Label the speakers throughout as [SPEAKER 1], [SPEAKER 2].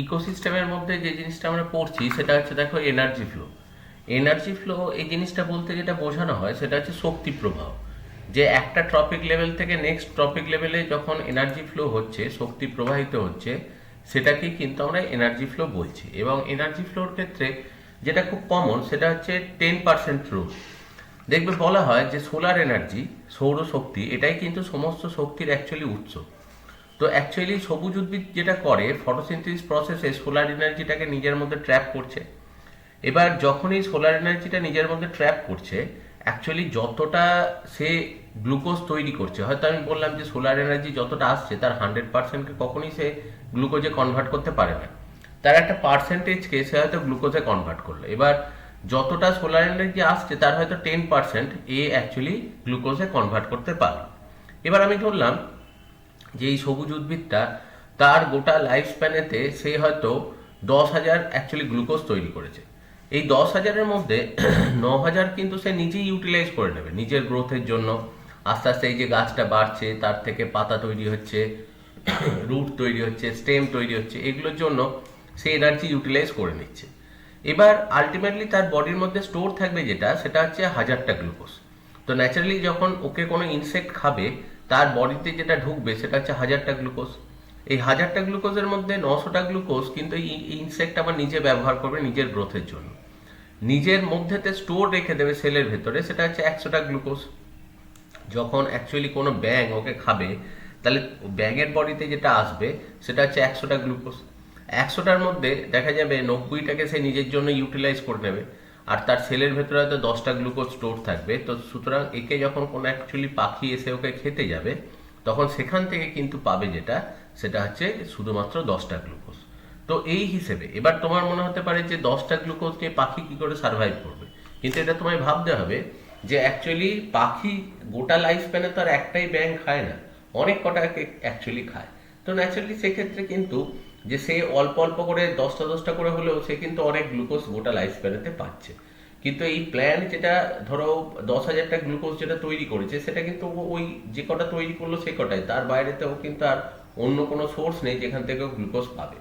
[SPEAKER 1] ইকোসিস্টেমের মধ্যে যে জিনিসটা আমরা পড়ছি সেটা হচ্ছে দেখো এনার্জি ফ্লো। এনার্জি ফ্লো এই জিনিসটা বলতে যেটা বোঝানো হয় সেটা হচ্ছে শক্তি প্রবাহ। যে একটা ট্রপিক লেভেল থেকে নেক্সট ট্রপিক লেভেলে যখন এনার্জি ফ্লো হচ্ছে, শক্তি প্রবাহিত হচ্ছে, সেটাকেই কিন্তু আমরা এনার্জি ফ্লো বলছি। এবং এনার্জি ফ্লোর ক্ষেত্রে যেটা খুব কমন সেটা হচ্ছে 10% রুল। দেখবে বলা হয় যে সোলার এনার্জি, সৌরশক্তি, এটাই কিন্তু সমস্ত শক্তির অ্যাকচুয়ালি উৎস। তো অ্যাকচুয়ালি সবুজ উদ্ভিদ যেটা করে ফটোসিনথেসিস প্রসেসে সোলার এনার্জিটাকে নিজের মধ্যে ট্র্যাপ করছে। এবার যখনই সোলার এনার্জিটা নিজের মধ্যে ট্র্যাপ করছে, অ্যাকচুয়ালি যতটা সে গ্লুকোজ তৈরি করছে, হয়তো আমি বললাম যে সোলার এনার্জি যতটা আসছে তার 100%কে কখনই সে গ্লুকোজে কনভার্ট করতে পারে না, তার একটা পার্সেন্টেজকে সে হয়তো গ্লুকোজে কনভার্ট করলো। এবার যতটা সোলার এনার্জি আসছে তার হয়তো 10% এ অ্যাকচুয়ালি গ্লুকোজে কনভার্ট করতে পারলো। এবার আমি ধরলাম যে এই সবুজ উদ্ভিদটা তার গোটা লাইফ স্প্যানেতে সে হয়তো 10,000 অ্যাকচুয়ালি গ্লুকোজ তৈরি করেছে। এই 10,000-এর মধ্যে 9,000 কিন্তু সে নিজেই ইউটিলাইজ করে নেবে নিজের গ্রোথের জন্য। আস্তে আস্তে এই যে গাছটা বাড়ছে, তার থেকে পাতা তৈরি হচ্ছে, রুট তৈরি হচ্ছে, স্টেম তৈরি হচ্ছে, এগুলোর জন্য সে এনার্জি ইউটিলাইজ করে নিচ্ছে। এবার আলটিমেটলি তার বডির মধ্যে স্টোর থাকবে যেটা, সেটা হচ্ছে 1,000টা গ্লুকোজ। তো ন্যাচারালি যখন ওকে কোনো ইনসেক্ট খাবে, তার বডিতে যেটা ঢুকবে সেটা হচ্ছে 1,000টা গ্লুকোজ। এই 1,000টা গ্লুকোজের মধ্যে 900টা গ্লুকোজ কিন্তু এই ইনসেক্ট আবার নিজে ব্যবহার করবে নিজের গ্রোথের জন্য, নিজের মধ্যেতে স্টোর রেখে দেবে সেলের ভেতরে, সেটা হচ্ছে 100টা গ্লুকোজ। যখন অ্যাকচুয়ালি কোনো ব্যাঙ ওকে খাবে, তাহলে ব্যাঙের বডিতে যেটা আসবে সেটা হচ্ছে 100টা গ্লুকোজ। 100টার মধ্যে দেখা যাবে 90টাকে সে নিজের জন্য ইউটিলাইজ করে নেবে, আর তার সেলের ভেতরে হয়তো 10টা গ্লুকোজ স্টোর থাকবে। তো সুতরাং একে যখন কোনো অ্যাকচুয়ালি পাখি এসে ওকে খেতে যাবে, তখন সেখান থেকে কিন্তু পাবে যেটা, সেটা হচ্ছে শুধুমাত্র 10টা গ্লুকোজ। তো এই হিসেবে এবার তোমার মনে হতে পারে যে 10টা গ্লুকোজ নিয়ে পাখি কি করে সার্ভাইভ করবে, কিন্তু এটা তোমায় ভাবতে হবে যে অ্যাকচুয়ালি পাখি গোটা লাইফ স্প্যানে তো আর একটাই ব্যাঙ খায় না, অনেক কটাকে অ্যাকচুয়ালি খায়। তো ন্যাচারালি সেক্ষেত্রে কিন্তু যে সে অল্প অল্প করে 10টা করে হলেও সে কিন্তু অনেক গ্লুকোজ গোটা লাইফ স্প্যানেতে পাচ্ছে। কিন্তু এই প্ল্যান্ট যেটা ধরো 10,000টা গ্লুকোজ যেটা তৈরি করেছে, সেটা কিন্তু ওই যে কটা তৈরি করলো সে কটাই, তার বাইরেতেও কিন্তু আর অন্য কোনো সোর্স নেই যেখান থেকে গ্লুকোজ পাবে।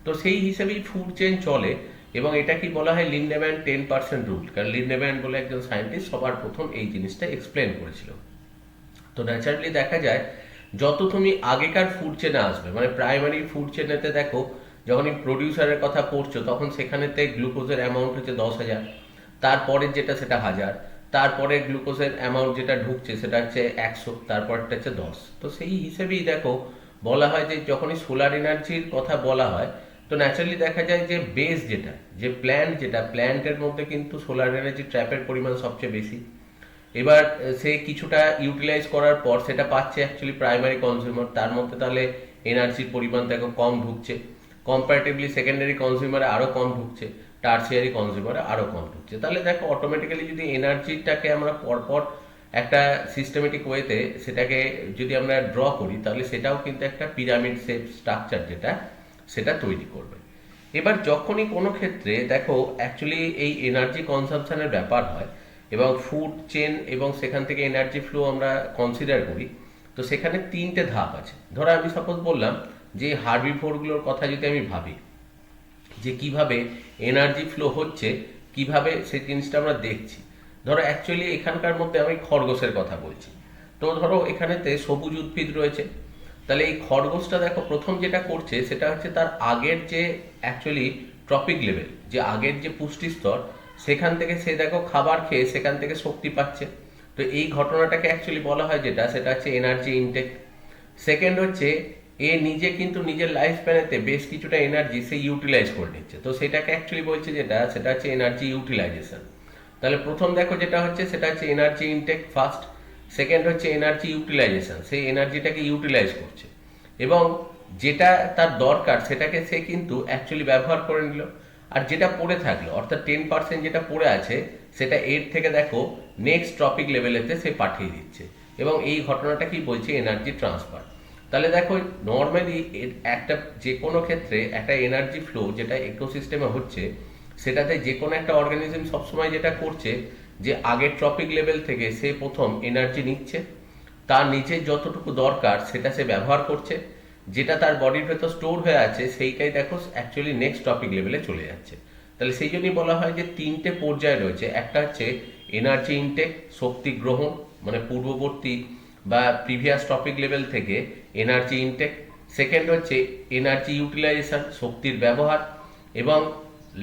[SPEAKER 1] তো সেই হিসেবেই ফুড চেইন চলে। এবং এটা কি বলা হয় লিন্ডেম্যান 10% রুল, কারণ লিন্ডেম্যান বলে একজন সায়েন্টিস্ট সবার প্রথম এই জিনিসটা এক্সপ্লেন করেছিল। তো ন্যাচারালি দেখা যায় যত তুমি আগেকার ফুড চেনে আসবে, মানে প্রাইমারি ফুড চেনেতে দেখো যখনই প্রডিউসারের কথা পড়ছো তখন সেখানেতে গ্লুকোজের অ্যামাউন্ট হচ্ছে 10,000, তারপরের যেটা সেটা 1,000, তারপরে গ্লুকোজের অ্যামাউন্ট যেটা ঢুকছে সেটা হচ্ছে 100, তারপরটা হচ্ছে 10। তো সেই হিসেবেই দেখো বলা হয় যে যখনই সোলার এনার্জির কথা বলা হয়, তো ন্যাচারালি দেখা যায় যে বেস যেটা, যে প্ল্যান্ট যেটা, প্ল্যান্টের মধ্যে কিন্তু সোলার এনার্জি ট্র্যাপের পরিমাণ সবচেয়ে বেশি। এবার সে কিছুটা ইউটিলাইজ করার পর সেটা পাচ্ছে অ্যাকচুয়ালি প্রাইমারি কনজিউমার, তার মধ্যে তাহলে এনার্জির পরিমাণ দেখো কম ঢুকছে, কম্পারেটিভলি সেকেন্ডারি কনজিউমারে আরও কম ঢুকছে, টার্সিয়ারি কনজিউমারে আরও কম ঢুকছে। তাহলে দেখো অটোমেটিক্যালি যদি এনার্জিটাকে আমরা পরপর একটা সিস্টেমেটিক ওয়েতে সেটাকে যদি আমরা ড্র করি, তাহলে সেটাও কিন্তু একটা পিরামিড শেপ স্ট্রাকচার যেটা, সেটা তৈরি করবে। এবার যখনই কোনো ক্ষেত্রে দেখো অ্যাকচুয়ালি এই এনার্জি কনসাম্পশনের ব্যাপার হয় এবং ফুড চেন এবং সেখান থেকে এনার্জি ফ্লো আমরা কনসিডার করি, তো সেখানে 3টে ধাপ আছে। ধরো আমি সাপোজ বললাম যে হার্বিভোরগুলোর কথা যদি আমি ভাবি যে কিভাবে এনার্জি ফ্লো হচ্ছে, কিভাবে সেই জিনিসটা আমরা দেখছি। ধরো অ্যাকচুয়ালি এখানকার মধ্যে আমি খরগোশের কথা বলছি। তো ধরো এখানেতে সবুজ উদ্ভিদ রয়েছে, তাহলে এই খরগোশটা দেখো প্রথম যেটা করছে সেটা হচ্ছে তার আগের যে অ্যাকচুয়ালি ট্রপিক লেভেল, যে আগের যে পুষ্টি স্তর, সেখান থেকে সে দেখো খাবার খেয়ে সেখান থেকে শক্তি পাচ্ছে। তো এই ঘটনাটাকে অ্যাকচুয়ালি বলা হয় যেটা, সেটা হচ্ছে এনার্জি ইনটেক। সেকেন্ড হচ্ছে এ নিজে কিন্তু নিজের লাইফ স্প্যানেতে বেশ কিছুটা এনার্জি সে ইউটিলাইজ করে নিচ্ছে, তো সেটাকে অ্যাকচুয়ালি বলছে যেটা, সেটা হচ্ছে এনার্জি ইউটিলাইজেশন। তাহলে প্রথম দেখো যেটা হচ্ছে সেটা হচ্ছে এনার্জি ইনটেক ফার্স্ট, সেকেন্ড হচ্ছে এনার্জি ইউটিলাইজেশন, সেই এনার্জিটাকে ইউটিলাইজ করছে এবং যেটা তার দরকার সেটাকে সে কিন্তু অ্যাকচুয়ালি ব্যবহার করে নিল। আর যেটা পড়ে থাকলো অর্থাৎ 10% যেটা পড়ে আছে, সেটা এর থেকে দেখো নেক্সট টপিক লেভেলেতে সে পাঠিয়ে দিচ্ছে এবং এই ঘটনাটা কি বলছে, এনার্জি ট্রান্সফার। তাহলে দেখো নর্মালি একটা যে কোনো ক্ষেত্রে একটা এনার্জি ফ্লো যেটা ইকোসিস্টেমে হচ্ছে, সেটাতে যে কোনো একটা অর্গানিজম সবসময় যেটা করছে যে আগের ট্রপিক লেভেল থেকে সে প্রথম এনার্জি নিচ্ছে, তার নিচে যতটুকু দরকার সেটা সে ব্যবহার করছে, যেটা তার বডির ভেতর স্টোর হয়ে আছে সেইটাই দেখো অ্যাকচুয়ালি নেক্সট টপিক লেভেলে চলে যাচ্ছে। তাহলে সেই জন্যই বলা হয় যে তিনটে পর্যায় রয়েছে। একটা হচ্ছে এনার্জি ইনটেক, শক্তি গ্রহণ, মানে পূর্ববর্তী বা প্রিভিয়াস টপিক লেভেল থেকে এনার্জি ইনটেক। সেকেন্ড হচ্ছে এনার্জি ইউটিলাইজেশন, শক্তির ব্যবহার। এবং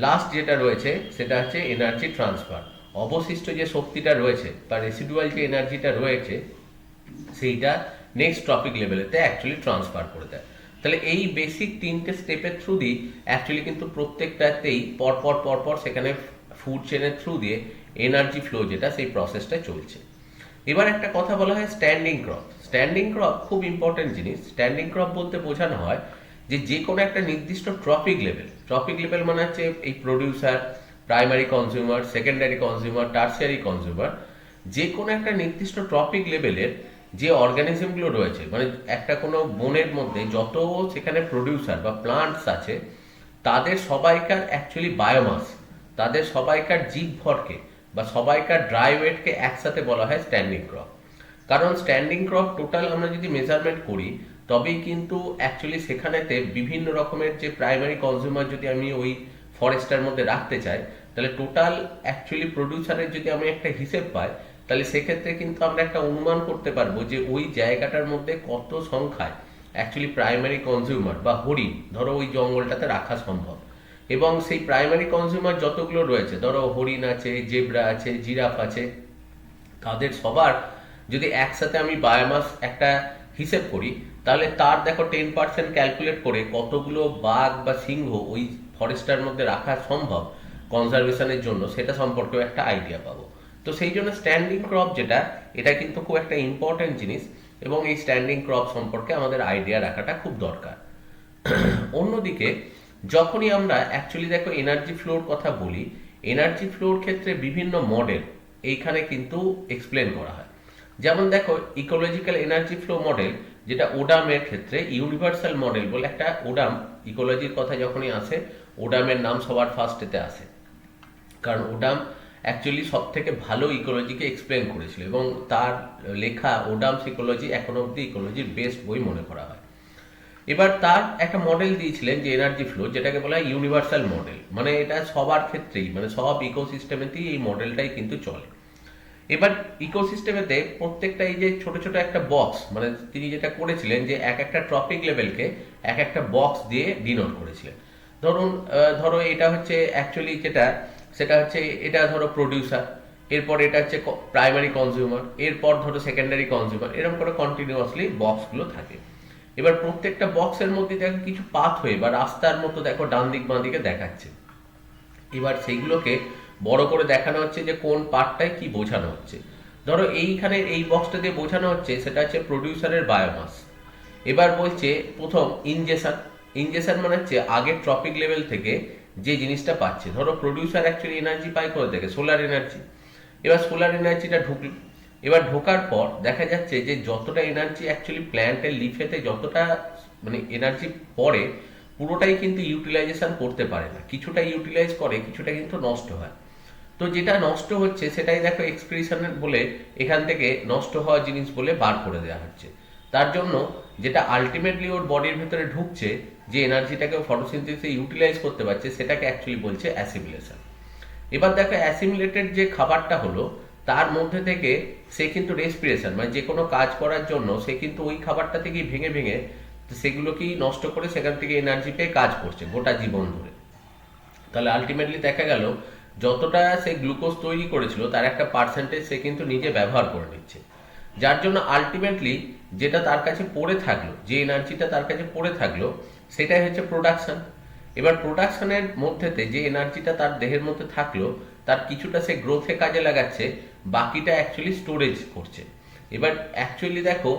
[SPEAKER 1] লাস্ট যেটা রয়েছে সেটা হচ্ছে এনার্জি ট্রান্সফার। অবশিষ্ট যে শক্তিটা রয়েছে বা রেসিডুয়াল যে এনার্জিটা রয়েছে সেইটা নেক্সট টপিক লেভেলেতে অ্যাকচুয়ালি ট্রান্সফার করে দেয়। তাহলে এই বেসিক তিনটে স্টেপের থ্রু দিয়ে অ্যাকচুয়ালি কিন্তু প্রত্যেকটাতেই পরপর পরপর সেখানে ফুড চেনের থ্রু দিয়ে এনার্জি ফ্লো যেটা সেই প্রসেসটা চলছে। এবার একটা কথা বলা হয় স্ট্যান্ডিং ক্রপ। স্ট্যান্ডিং ক্রপ খুব ইম্পর্টেন্ট জিনিস। স্ট্যান্ডিং ক্রপ বলতে বোঝানো হয় যে কোনো একটা নির্দিষ্ট ট্রপিক লেভেল মানে হচ্ছে এই producer, primary consumer, secondary consumer, tertiary consumer, যে কোনো একটা নির্দিষ্ট ট্রপিক লেভেলের যে অর্গানিজমগুলো রয়েছে, মানে একটা কোনো বনের মধ্যে যত সেখানে প্রডিউসার বা প্লান্টস আছে তাদের সবাইকার অ্যাকচুয়ালি বায়োমাস, তাদের সবাইকার জীবভরকে বা সবাইকার ড্রাই ওয়েটকে একসাথে বলা হয় স্ট্যান্ডিং ক্রপ। কারণ স্ট্যান্ডিং ক্রপ টোটাল আমরা যদি মেজারমেন্ট করি তবেই কিন্তু অ্যাকচুয়ালি সেখানেতে বিভিন্ন রকমের যে প্রাইমারি কনজিউমার যদি আমি ওই ফরেস্টের মধ্যে রাখতে চাই, তাহলে টোটাল অ্যাকচুয়ালি প্রডিউসারের যদি আমি একটা হিসেব পাই, তাহলে সেক্ষেত্রে কিন্তু আমরা একটা অনুমান করতে পারবো যে ওই জায়গাটার মধ্যে কত সংখ্যায় অ্যাকচুয়ালি প্রাইমারি কনজিউমার বা হরিণ ধরো ওই জঙ্গলটাতে রাখা সম্ভব। এবং সেই প্রাইমারি কনজিউমার যতগুলো রয়েছে, ধরো হরিণ আছে, জেব্রা আছে, জিরাফ আছে, তাদের সবার যদি একসাথে আমি বায়োমাস একটা হিসেব করি, তাহলে তার দেখো 10% ক্যালকুলেট করে কতগুলো বাঘ বা সিংহ ওই ফরেস্টার মধ্যে রাখা সম্ভব কনজারভেশনের জন্য, সেটা সম্পর্কেও একটা আইডিয়া পাবো। তো সেই জন্য স্ট্যান্ডিং ক্রপ যেটা, এটা কিন্তু খুব একটা ইম্পর্টেন্ট জিনিস এবং এই স্ট্যান্ডিং ক্রপ সম্পর্কে আমাদের আইডিয়া রাখাটা খুব দরকার। অন্যদিকে যখনই আমরা অ্যাকচুয়ালি দেখো এনার্জি ফ্লোর কথা বলি, এনার্জি ফ্লোর ক্ষেত্রে বিভিন্ন মডেল এইখানে কিন্তু এক্সপ্লেন করা হয়। যেমন দেখো ইকোলজিক্যাল এনার্জি ফ্লো মডেল, যেটা ওডামের ক্ষেত্রে ইউনিভার্সাল মডেল বলে একটা, ওডাম ইকোলজির কথা যখনই আসে ওডামের নাম সবার ফার্স্টেতে আসে, কারণ ওডাম অ্যাকচুয়ালি সব থেকে ভালো ইকোলজিকে এক্সপ্লেন করেছিল এবং তার লেখা ওডামস ইকোলজি এখনো অব্দি ইকোলজির বেস্ট বই মনে করা হয়। এবার তার একটা মডেল দিয়েছিলেন যে এনার্জি ফ্লো, যেটাকে বলা হয় ইউনিভার্সাল মডেল, মানে এটা সবার ক্ষেত্রেই, মানে সব ইকোসিস্টেমেতেই এই মডেলটাই কিন্তু চলে। এবার ইকোসিস্টেমেতে প্রত্যেকটা এই যে ছোট ছোট একটা বক্স, মানে তিনি যেটা করেছিলেন যে এক একটা টপিক লেভেলকে এক একটা বক্স দিয়ে ডিনোট করেছিলেন। ধরুন ধরো এটা হচ্ছে অ্যাকচুয়ালি যেটা, সেটা হচ্ছে এটা ধরো প্রডিউসার, এরপর এটা হচ্ছে প্রাইমারি কনজিউমার, এরপর ধরো সেকেন্ডারি কনজিউমার, এরকম করে কন্টিনিউয়াসলি বক্সগুলো থাকে। এবার প্রত্যেকটা বক্সের মধ্যে দেখো কিছু পাথওয়ে বা রাস্তার মতো দেখো ডান দিক বাঁ দিকে দেখাচ্ছে। এবার সেইগুলোকে বড় করে দেখানো হচ্ছে যে কোন পার্টটায় কি বোঝানো হচ্ছে। ধরো এইখানে এই বক্সটা দিয়ে বোঝানো হচ্ছে সেটা হচ্ছে প্রডিউসারের বায়োমাস। এবার বলছে প্রথম ইনজেকশন। ইনজেকশন মানে হচ্ছে আগের ট্রপিক লেভেল থেকে যে জিনিসটা পাচ্ছে। ধরো প্রডিউসার অ্যাকচুয়ালি এনার্জি পায় করে থেকে সোলার এনার্জি। এবার সোলার এনার্জিটা ঢুকলো, এবার ঢোকার পর দেখা যাচ্ছে যে যতটা এনার্জি অ্যাকচুয়ালি প্ল্যান্টের লিফেতে যতটা মানে এনার্জি পড়ে, পুরোটাই কিন্তু ইউটিলাইজেশন করতে পারে না, কিছুটা ইউটিলাইজ করে, কিছুটা কিন্তু নষ্ট হয়। তো যেটা নষ্ট হচ্ছে সেটাই দেখো এক্সক্রিশনের বলে এখান থেকে নষ্ট হওয়া জিনিস বলে বার করে দেওয়া হচ্ছে। তার জন্য যেটা আলটিমেটলি ওর বডির ভেতরে ঢুকছে, যে এনার্জিটাকে ফটোসিনথেসিসে ইউটিলাইজ করতে পারছে, সেটাকে অ্যাকচুয়ালি বলছে অ্যাসিমিলেশন। এবার দেখো অ্যাসিমিলেটেড যে খাবারটা হলো তার মধ্যে থেকে সে কিন্তু রেসপিরেশন, মানে যে কোনো কাজ করার জন্য সে কিন্তু ওই খাবারটা থেকেই ভেঙে ভেঙে সেগুলোকেই নষ্ট করে সেখান থেকে এনার্জি পেয়ে কাজ করছে গোটা জীবন ধরে। তাহলে আলটিমেটলি দেখা গেল যতটা সে গ্লুকোজ তৈরি করেছিল তার একটা পার্সেন্টেজ সে কিন্তু নিজে ব্যবহার করে নিচ্ছে, যার জন্য আলটিমেটলি যেটা তার কাছে পড়ে থাকলো, যে এনার্জিটা তার কাছে পড়ে থাকলো, সেটাই হচ্ছে প্রোডাকশন। এবার প্রোডাকশনের মধ্যেতে যে এনার্জিটা তার দেহের মধ্যে থাকলো তার কিছুটা সে গ্রোথে কাজে লাগাচ্ছে, বাকিটা অ্যাকচুয়ালি স্টোরেজ করছে। এবার অ্যাকচুয়ালি দেখো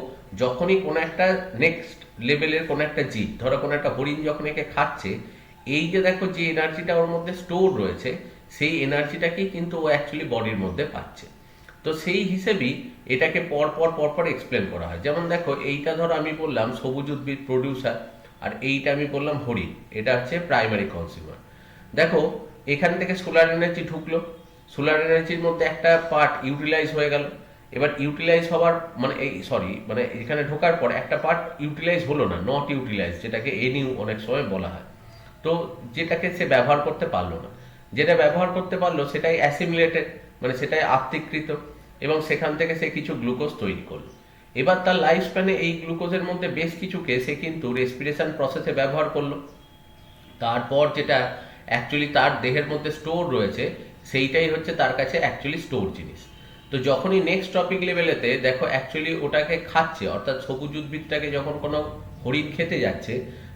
[SPEAKER 1] যখনই কোনো একটা নেক্সট লেভেলের কোনো একটা জীব, ধরো কোনো একটা হরিণ যখন একে খাচ্ছে, এই যে দেখো যে এনার্জিটা ওর মধ্যে স্টোর রয়েছে সেই এনার্জিটাকেই কিন্তু ও অ্যাকচুয়ালি বডির মধ্যে পাচ্ছে। তো সেই হিসেবেই এটাকে পরপর এক্সপ্লেন করা হয়। যেমন দেখো এইটা ধরো আমি বললাম সবুজ উদ্ভিদ প্রডিউসার, আর এইটা আমি বললাম হরিণ, এটা হচ্ছে প্রাইমারি কনজিউমার। দেখো এখান থেকে সোলার এনার্জি ঢুকলো, সোলার এনার্জির মধ্যে একটা পার্ট ইউটিলাইজ হয়ে গেল, এবার ইউটিলাইজ হওয়ার মানে মানে এখানে ঢোকার পর একটা পার্ট ইউটিলাইজ হলো না, নট ইউটিলাইজ, যেটাকে এনইউ অনেক সময় বলা হয়। তো যেটাকে সে ব্যবহার করতে পারলো না, যেটা ব্যবহার করতে পারলো সেটাই অ্যাসিমিলেটেড, মানে সেটাই আত্তীকৃত, এবং সেখান থেকে সে কিছু গ্লুকোজ তৈরি করলো। এবার তার লাইফ স্প্যানে এই গ্লুকোজের মধ্যে বেশ কিছুকে সে কিন্তু রেসপিরেশন প্রসেসে ব্যবহার করলো। তারপর যেটা অ্যাকচুয়ালি তার দেহের মধ্যে স্টোর রয়েছে সেইটাই হচ্ছে তার কাছে অ্যাকচুয়ালি স্টোর জিনিস। তো যখনই নেক্সট টপিক লেভেলেতে দেখো অ্যাকচুয়ালি ওটাকে খাচ্ছে, অর্থাৎ সবুজ উদ্ভিদটাকে যখন কোনো হরিণ খেতে যাচ্ছে,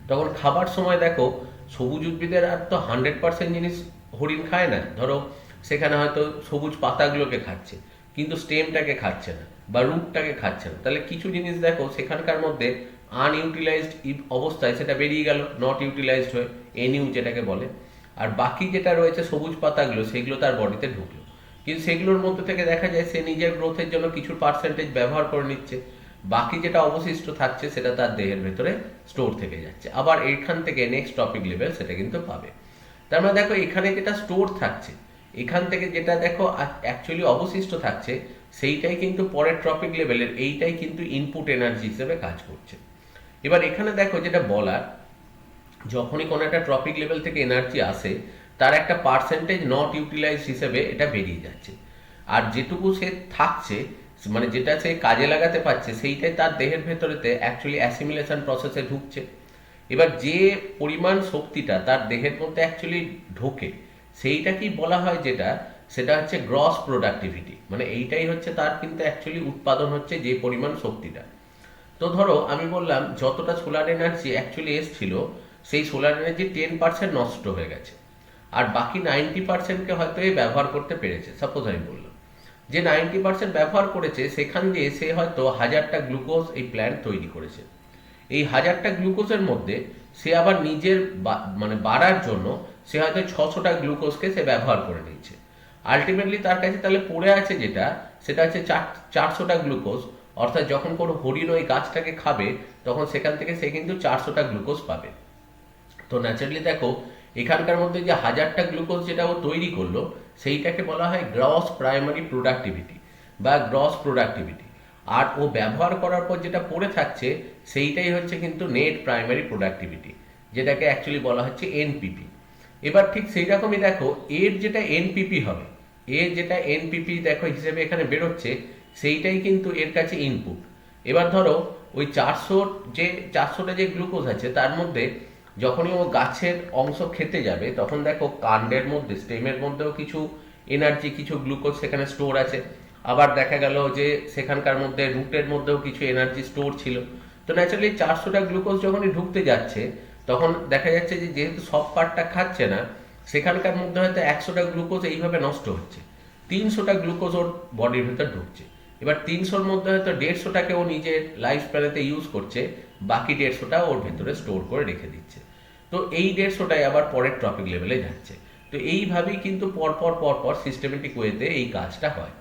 [SPEAKER 1] তখন খাবার সময় দেখো সবুজ উদ্ভিদের আর তো 100% জিনিস হরিণ খায় না। ধরো সেখানে হয়তো সবুজ পাতাগুলোকে খাচ্ছে, কিন্তু স্টেমটাকে খাচ্ছে না বা রুটটাকে খাচ্ছে না। তাহলে কিছু জিনিস দেখো সেখানকার মধ্যে আনইউটিলাইজড অবস্থায় সেটা বেরিয়ে গেল, নট ইউটিলাইজড হয়ে, এনইউ যেটাকে বলে। আর বাকি যেটা রয়েছে সবুজ পাতাগুলো, সেগুলো তার বডিতে ঢুকলো, কিন্তু সেগুলোর মধ্যে থেকে দেখা যায় সে নিজের গ্রোথের জন্য কিছু পার্সেন্টেজ ব্যবহার করে নিচ্ছে, বাকি যেটা অবশিষ্ট থাকছে সেটা তার দেহের ভেতরে স্টোর থেকে যাচ্ছে। আবার এইখান থেকে নেক্সট টপিক লেভেল সেটা কিন্তু পাবে। তার মানে দেখো এখানে যেটা স্টোর থাকছে, এখান থেকে যেটা দেখো অ্যাকচুয়ালি অবশিষ্ট থাকছে, সেইটাই কিন্তু পরের টপিক লেভেলের, এইটাই কিন্তু ইনপুট এনার্জি হিসেবে কাজ করছে। এবার এখানে দেখো যেটা বলার, যখনই কোনো একটা টপিক লেভেল থেকে এনার্জি আসে, তার একটা পার্সেন্টেজ নট ইউটিলাইজ হিসেবে এটা বেরিয়ে যাচ্ছে, আর যেটুকু সে থাকছে মানে যেটা সে কাজে লাগাতে পারছে সেইটাই তার দেহের ভেতরেতে অ্যাকচুয়ালি অ্যাসিমিলেশন প্রসেসে ঢুকছে। এবার যে পরিমাণ শক্তিটা তার দেহের মধ্যে অ্যাকচুয়ালি ঢোকে সেইটাকেই বলা হয় যেটা, সেটা হচ্ছে গ্রস প্রোডাক্টিভিটি, মানে এইটাই হচ্ছে তার কিন্তু অ্যাকচুয়ালি উৎপাদন হচ্ছে যে পরিমাণ শক্তিটা। তো ধরো আমি বললাম যতটা সোলার এনার্জি অ্যাকচুয়ালি এসছিল, সেই সোলার এনার্জি 10% নষ্ট হয়ে গেছে, আর বাকি 90%কে হয়তো এ ব্যবহার করতে পেরেছে। সাপোজ আমি বললাম যে 90% ব্যবহার করেছে, সেখান দিয়ে সে হয়তো 1000টা গ্লুকোজ এই প্ল্যান্ট তৈরি করেছে। এই 1000টা গ্লুকোজের মধ্যে সে আবার নিজের মানে বাড়ার জন্য সে হয়তো 600টা গ্লুকোজকে সে ব্যবহার করে নিচ্ছে। আলটিমেটলি তার কাছে তাহলে পড়ে আছে যেটা, সেটা হচ্ছে 400টা গ্লুকোজ। অর্থাৎ যখন কোনো হরিণ ওই গাছটাকে খাবে, তখন সেখান থেকে সে কিন্তু 400টা গ্লুকোজ পাবে। তো ন্যাচারালি দেখো এখানকার মধ্যে যে 1000টা গ্লুকোজ যেটা ও তৈরি করলো, সেইটাকে বলা হয় গ্রস প্রাইমারি প্রোডাক্টিভিটি বা গ্রস প্রোডাক্টিভিটি। আর ও ব্যবহার করার পর যেটা পড়ে থাকছে সেইটাই হচ্ছে কিন্তু নেট প্রাইমারি প্রোডাক্টিভিটি, যেটাকে অ্যাকচুয়ালি বলা হচ্ছে এনপিপি। এবার ঠিক সেই রকমই দেখো এর যেটা এনপিপি হবে, এর যেটা এনপিপি দেখো হিসেবে এখানে বেরোচ্ছে, সেইটাই কিন্তু এর কাছে ইনপুট। এবার ধরো ওই 400টা যে গ্লুকোজ আছে তার মধ্যে যখনই ও গাছের অংশ খেতে যাবে, তখন দেখো কাণ্ডের মধ্যে, স্টেমের মধ্যেও কিছু এনার্জি, কিছু গ্লুকোজ সেখানে স্টোর আছে। আবার দেখা গেল যে সেখানকার মধ্যে রুটের মধ্যেও কিছু এনার্জি স্টোর ছিল। তো ন্যাচারালি 400টা গ্লুকোজ যখনই ঢুকতে যাচ্ছে, তখন দেখা যাচ্ছে যে যেহেতু সব পার্টটা খাচ্ছে না, সেখানকার মধ্যে হয়তো 100টা গ্লুকোজ এইভাবে নষ্ট হচ্ছে, 300টা গ্লুকোজ ওর বডির ভেতর ঢুকছে। এবার 300-র মধ্যে হয়তো 150টাকে ও নিজের লাইফ স্প্যানেতে ইউজ করছে, বাকি 150টা ওর ভেতরে স্টোর করে রেখে দিচ্ছে। তো এই 150টাই আবার পরের টপিক লেভেলে যাচ্ছে। তো এইভাবেই কিন্তু পরপর সিস্টেমেটিক ওয়েতে এই কাজটা হয়।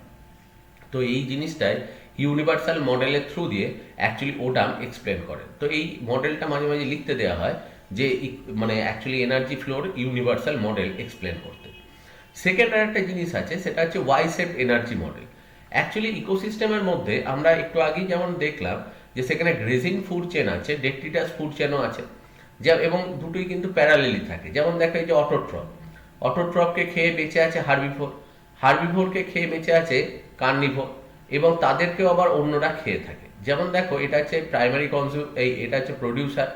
[SPEAKER 1] তো এই জিনিসটাই ইউনিভার্সাল মডেলের থ্রু দিয়ে অ্যাকচুয়ালি ওডাম এক্সপ্লেন করেন। তো এই মডেলটা মাঝে মাঝে লিখতে দেওয়া হয় যে মানে actually energy flow universal model explain করতে। সেকেন্ড আর একটা জিনিস আছে, সেটা হচ্ছে Y shape energy model. Actually ইকোসিস্টেমের মধ্যে আমরা একটু আগেই যেমন দেখলাম যে সেখানে গ্রেজিং ফুড চেন আছে, ডেট্রিটাস ফুড চেনও আছে, যা এবং দুটোই কিন্তু প্যারালেলি থাকে। যেমন দেখো এই যে অটোট্রপকে খেয়ে বেঁচে আছে হার্বিভোর, হার্বিভোরকে খেয়ে বেঁচে আছে কার্নিভোর, এবং তাদেরকেও আবার অন্যরা খেয়ে থাকে। যেমন দেখো এটা হচ্ছে প্রাইমারি এটা হচ্ছে প্রডিউসার,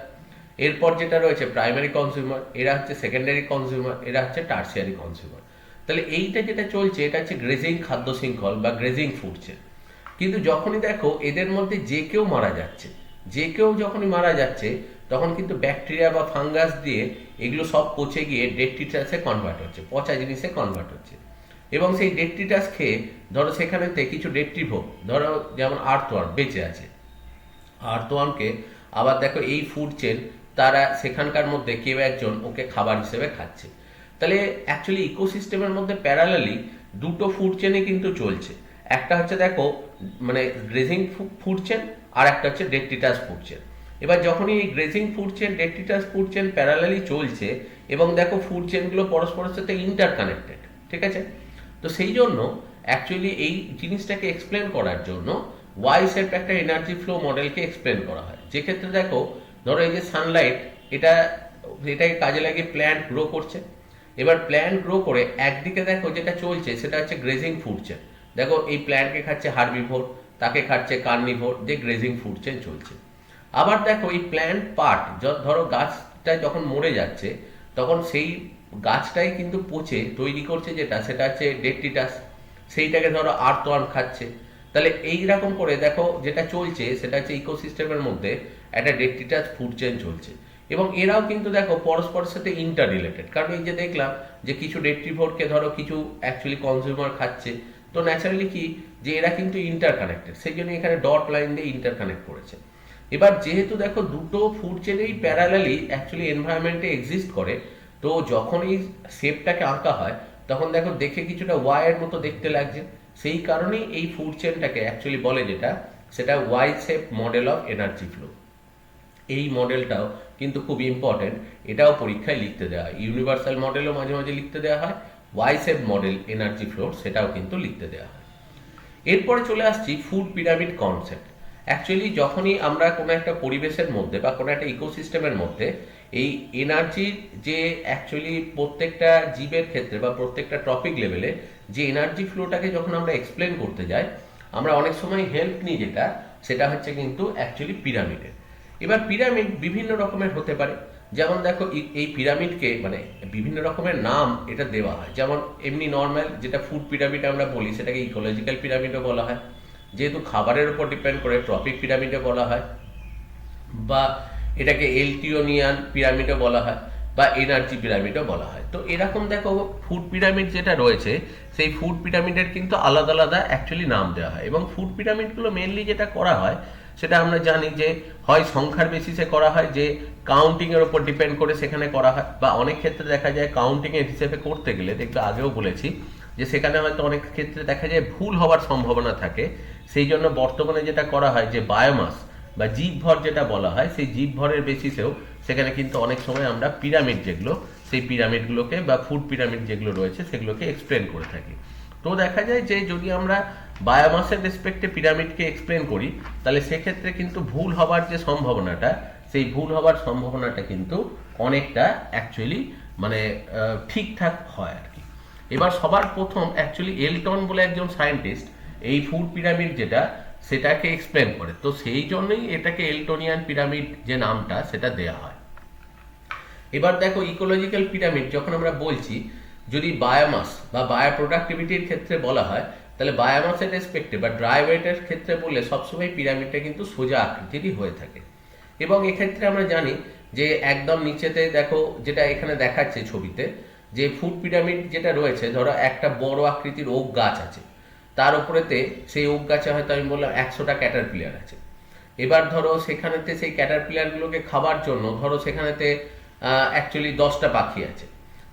[SPEAKER 1] এরপর যেটা রয়েছে প্রাইমারি কনজিউমার, এরা হচ্ছে সেকেন্ডারি কনজিউমার, এরা হচ্ছে টার্সিয়ারি কনজিউমার। তাহলে এইটা যেটা চলছে এটা হচ্ছে গ্রেজিং খাদ্য শৃঙ্খল বা গ্রেজিং ফুড চেন। কিন্তু যখনই দেখো এদের মধ্যে যে কেউ মারা যাচ্ছে, যে কেউ যখনই মারা যাচ্ছে, তখন কিন্তু ব্যাকটেরিয়া বা ফাঙ্গাস দিয়ে এগুলো সব পচে গিয়ে ডেট্রিটাসে কনভার্ট হচ্ছে, পচা জিনিসে কনভার্ট হচ্ছে। এবং সেই ডেট্রিটাস খেয়ে ধরো সেখানেতে কিছু ডেট্রিভো, ধরো যেমন আর্থওয়ার্ম বেঁচে আছে, আর্থওয়ার্মকে আবার দেখো এই ফুড চেন তারা সেখানকার মধ্যে কেউ একজন ওকে খাবার হিসেবে খাচ্ছে। তাহলে অ্যাকচুয়ালি ইকোসিস্টেমের মধ্যে প্যারালালি দুটো ফুড চেনই কিন্তু চলছে। একটা হচ্ছে দেখো মানে গ্রেজিং ফুড চেন, আর একটা হচ্ছে ডেট্রিটাস ফুড চেন। এবার যখনই এই grazing food chain, detritus food chain parallelly চলছে, এবং দেখো ফুড চেনগুলো পরস্পরের সাথে ইন্টারকানেক্টেড, ঠিক আছে? তো সেই জন্য অ্যাকচুয়ালি এই জিনিসটাকে এক্সপ্লেন করার জন্য ওয়াই শেপ একটা এনার্জি ফ্লো মডেলকে এক্সপ্লেন করা হয়, যেক্ষেত্রে দেখো ধরো এই যে সানলাইট, এটা এটাকে কাজে লাগিয়ে প্ল্যান্ট গ্রো করছে। এবার প্ল্যান্ট গ্রো করে একদিকে দেখো যেটা চলছে সেটা হচ্ছে গ্রেজিং ফুড চেন। দেখো এই প্ল্যান্টকে খাচ্ছে হার্বিভোর, তাকে খাচ্ছে কার্নিভোর, দিয়ে গ্রেজিং ফুড চেন চলছে। আবার দেখো এই প্ল্যান্ট পার্ট, ধরো গাছটা যখন মরে যাচ্ছে তখন সেই গাছটাই কিন্তু পচে তৈরি করছে যেটা, সেটা হচ্ছে ডেট্রিটাস, সেইটাকে ধরো আর্থওয়ার্ম খাচ্ছে। তাহলে এইরকম করে দেখো যেটা চলছে সেটা হচ্ছে ইকোসিস্টেমের মধ্যে একটা ডেট্রিটাস ফুড চেন চলছে। এবং এরাও কিন্তু দেখো পরস্পরের সাথে ইন্টার রিলেটেড, কারণ এই যে দেখলাম যে কিছু ডেট্রিভোরকে ধরো কিছু অ্যাকচুয়ালি কনজিউমার খাচ্ছে, তো ন্যাচারালি কি যে এরা কিন্তু ইন্টার কানেক্টেড, সেই জন্য এখানে ডট লাইন দিয়ে ইন্টার কানেক্ট করেছে। এবার যেহেতু দেখো দুটো ফুড চেনেই প্যারালালি অ্যাকচুয়ালি এনভায়রনমেন্টে এক্সিস্ট করে, তো যখন এই শেপটাকে আঁকা হয় তখন দেখো দেখে কিছুটা ওয়াইয়ের মতো দেখতে লাগছে। সেই কারণেই এই ফুড চেনটাকে অ্যাকচুয়ালি বলে যেটা, সেটা Y shape model of energy flow. এই মডেলটাও কিন্তু খুব ইম্পর্টেন্ট, এটাও পরীক্ষায় লিখতে দেওয়া হয়। ইউনিভার্সাল মডেলও মাঝে মাঝে লিখতে দেওয়া হয়, ওয়াই শেপ মডেল এনার্জি ফ্লোর সেটাও কিন্তু লিখতে দেওয়া হয়। এরপরে চলে আসছি ফুড পিরামিড কনসেপ্ট। অ্যাকচুয়ালি যখনই আমরা কোনো একটা পরিবেশের মধ্যে বা কোনো একটা ইকোসিস্টেমের মধ্যে এই এনার্জির যে অ্যাকচুয়ালি প্রত্যেকটা জীবের ক্ষেত্রে বা প্রত্যেকটা টপিক লেভেলে যে এনার্জি ফ্লোটাকে যখন আমরা এক্সপ্লেন করতে যাই, আমরা অনেক সময় হেল্প নিই যেটা, সেটা হচ্ছে কিন্তু অ্যাকচুয়ালি পিরামিডের। এবার পিরামিড বিভিন্ন রকমের হতে পারে। যেমন দেখো এই পিরামিডকে মানে বিভিন্ন রকমের নাম এটা দেওয়া হয়। যেমন এমনি নর্মাল যেটা ফুড পিরামিড আমরা বলি সেটাকে ইকোলজিক্যাল পিরামিডও বলা হয়, যেহেতু খাবারের উপর ডিপেন্ড করে ট্রপিক পিরামিডও বলা হয়, বা এটাকে এলটিওনিয়ান পিরামিডও বলা হয়, বা এনার্জি পিরামিডও বলা হয়। তো এরকম দেখো ফুড পিরামিড যেটা রয়েছে সেই ফুড পিরামিডের কিন্তু আলাদা আলাদা অ্যাকচুয়ালি নাম দেওয়া হয়। এবং ফুড পিরামিডগুলো মেনলি যেটা করা হয় সেটা আমরা জানি যে হয় সংখ্যার বেসিসে করা হয়, যে কাউন্টিং এর উপর ডিপেন্ড করে সেখানে করা হয়, বা অনেক ক্ষেত্রে দেখা যায় কাউন্টিং এর হিসেবে করতে গেলে দেখবে আগেও বলেছি যে সেখানে হয়তো অনেক ক্ষেত্রে দেখা যায় ভুল হওয়ার সম্ভাবনা থাকে। সেই জন্য বর্তমানে যেটা করা হয় যে বায়োমাস বা জীবভর যেটা বলা হয়, সেই জীবভরের বেসিসেও সেখানে কিন্তু অনেক সময় আমরা পিরামিড যেগুলো সেই পিরামিডগুলোকে বা ফুড পিরামিড যেগুলো রয়েছে সেগুলোকে এক্সপ্লেন করে থাকি। তো দেখা যায় যে যদি আমরা বায়োমাসের রেসপেক্টে পিরামিডকে এক্সপ্লেন করি তাহলে সেক্ষেত্রে কিন্তু ভুল হবার যে সম্ভাবনাটা, সেই ভুল হবার সম্ভাবনাটা কিন্তু অনেকটা অ্যাকচুয়ালি মানে ঠিকঠাক হয় আর কি। এবার সবার প্রথম অ্যাকচুয়ালি এলটন বলে একজন সায়েন্টিস্ট এই ফুড পিরামিড যেটা সেটাকে এক্সপ্লেন করে, তো সেই জন্যই এটাকে এলটোনিয়ান পিরামিড যে নামটা সেটা দেয়া হয়। এবার দেখো ইকোলজিক্যাল পিরামিড যখন আমরা বলছি, যদি বায়োমাস বা বায়ো প্রোডাক্টিভিটির ক্ষেত্রে বলা হয় তাহলে বায়োমাসের রেসপেক্টে বা ড্রাই ওয়েটের ক্ষেত্রে বললে সবসময় পিরামিডটা কিন্তু সোজা আকৃতিরই হয়ে থাকে। এবং এক্ষেত্রে আমরা জানি যে একদম নিচেতে দেখো যেটা এখানে দেখাচ্ছে ছবিতে, যে ফুড পিরামিড যেটা রয়েছে, ধরো একটা বড় আকৃতির ওক গাছ আছে, তার উপরেতে সেই ওক গাছে হয়তো আমি বললাম 100টা ক্যাটারপিলার আছে। এবার ধরো সেখানেতে সেই ক্যাটারপিলারগুলোকে খাবার জন্য ধরো সেখানেতে অ্যাকচুয়ালি 10টা পাখি আছে।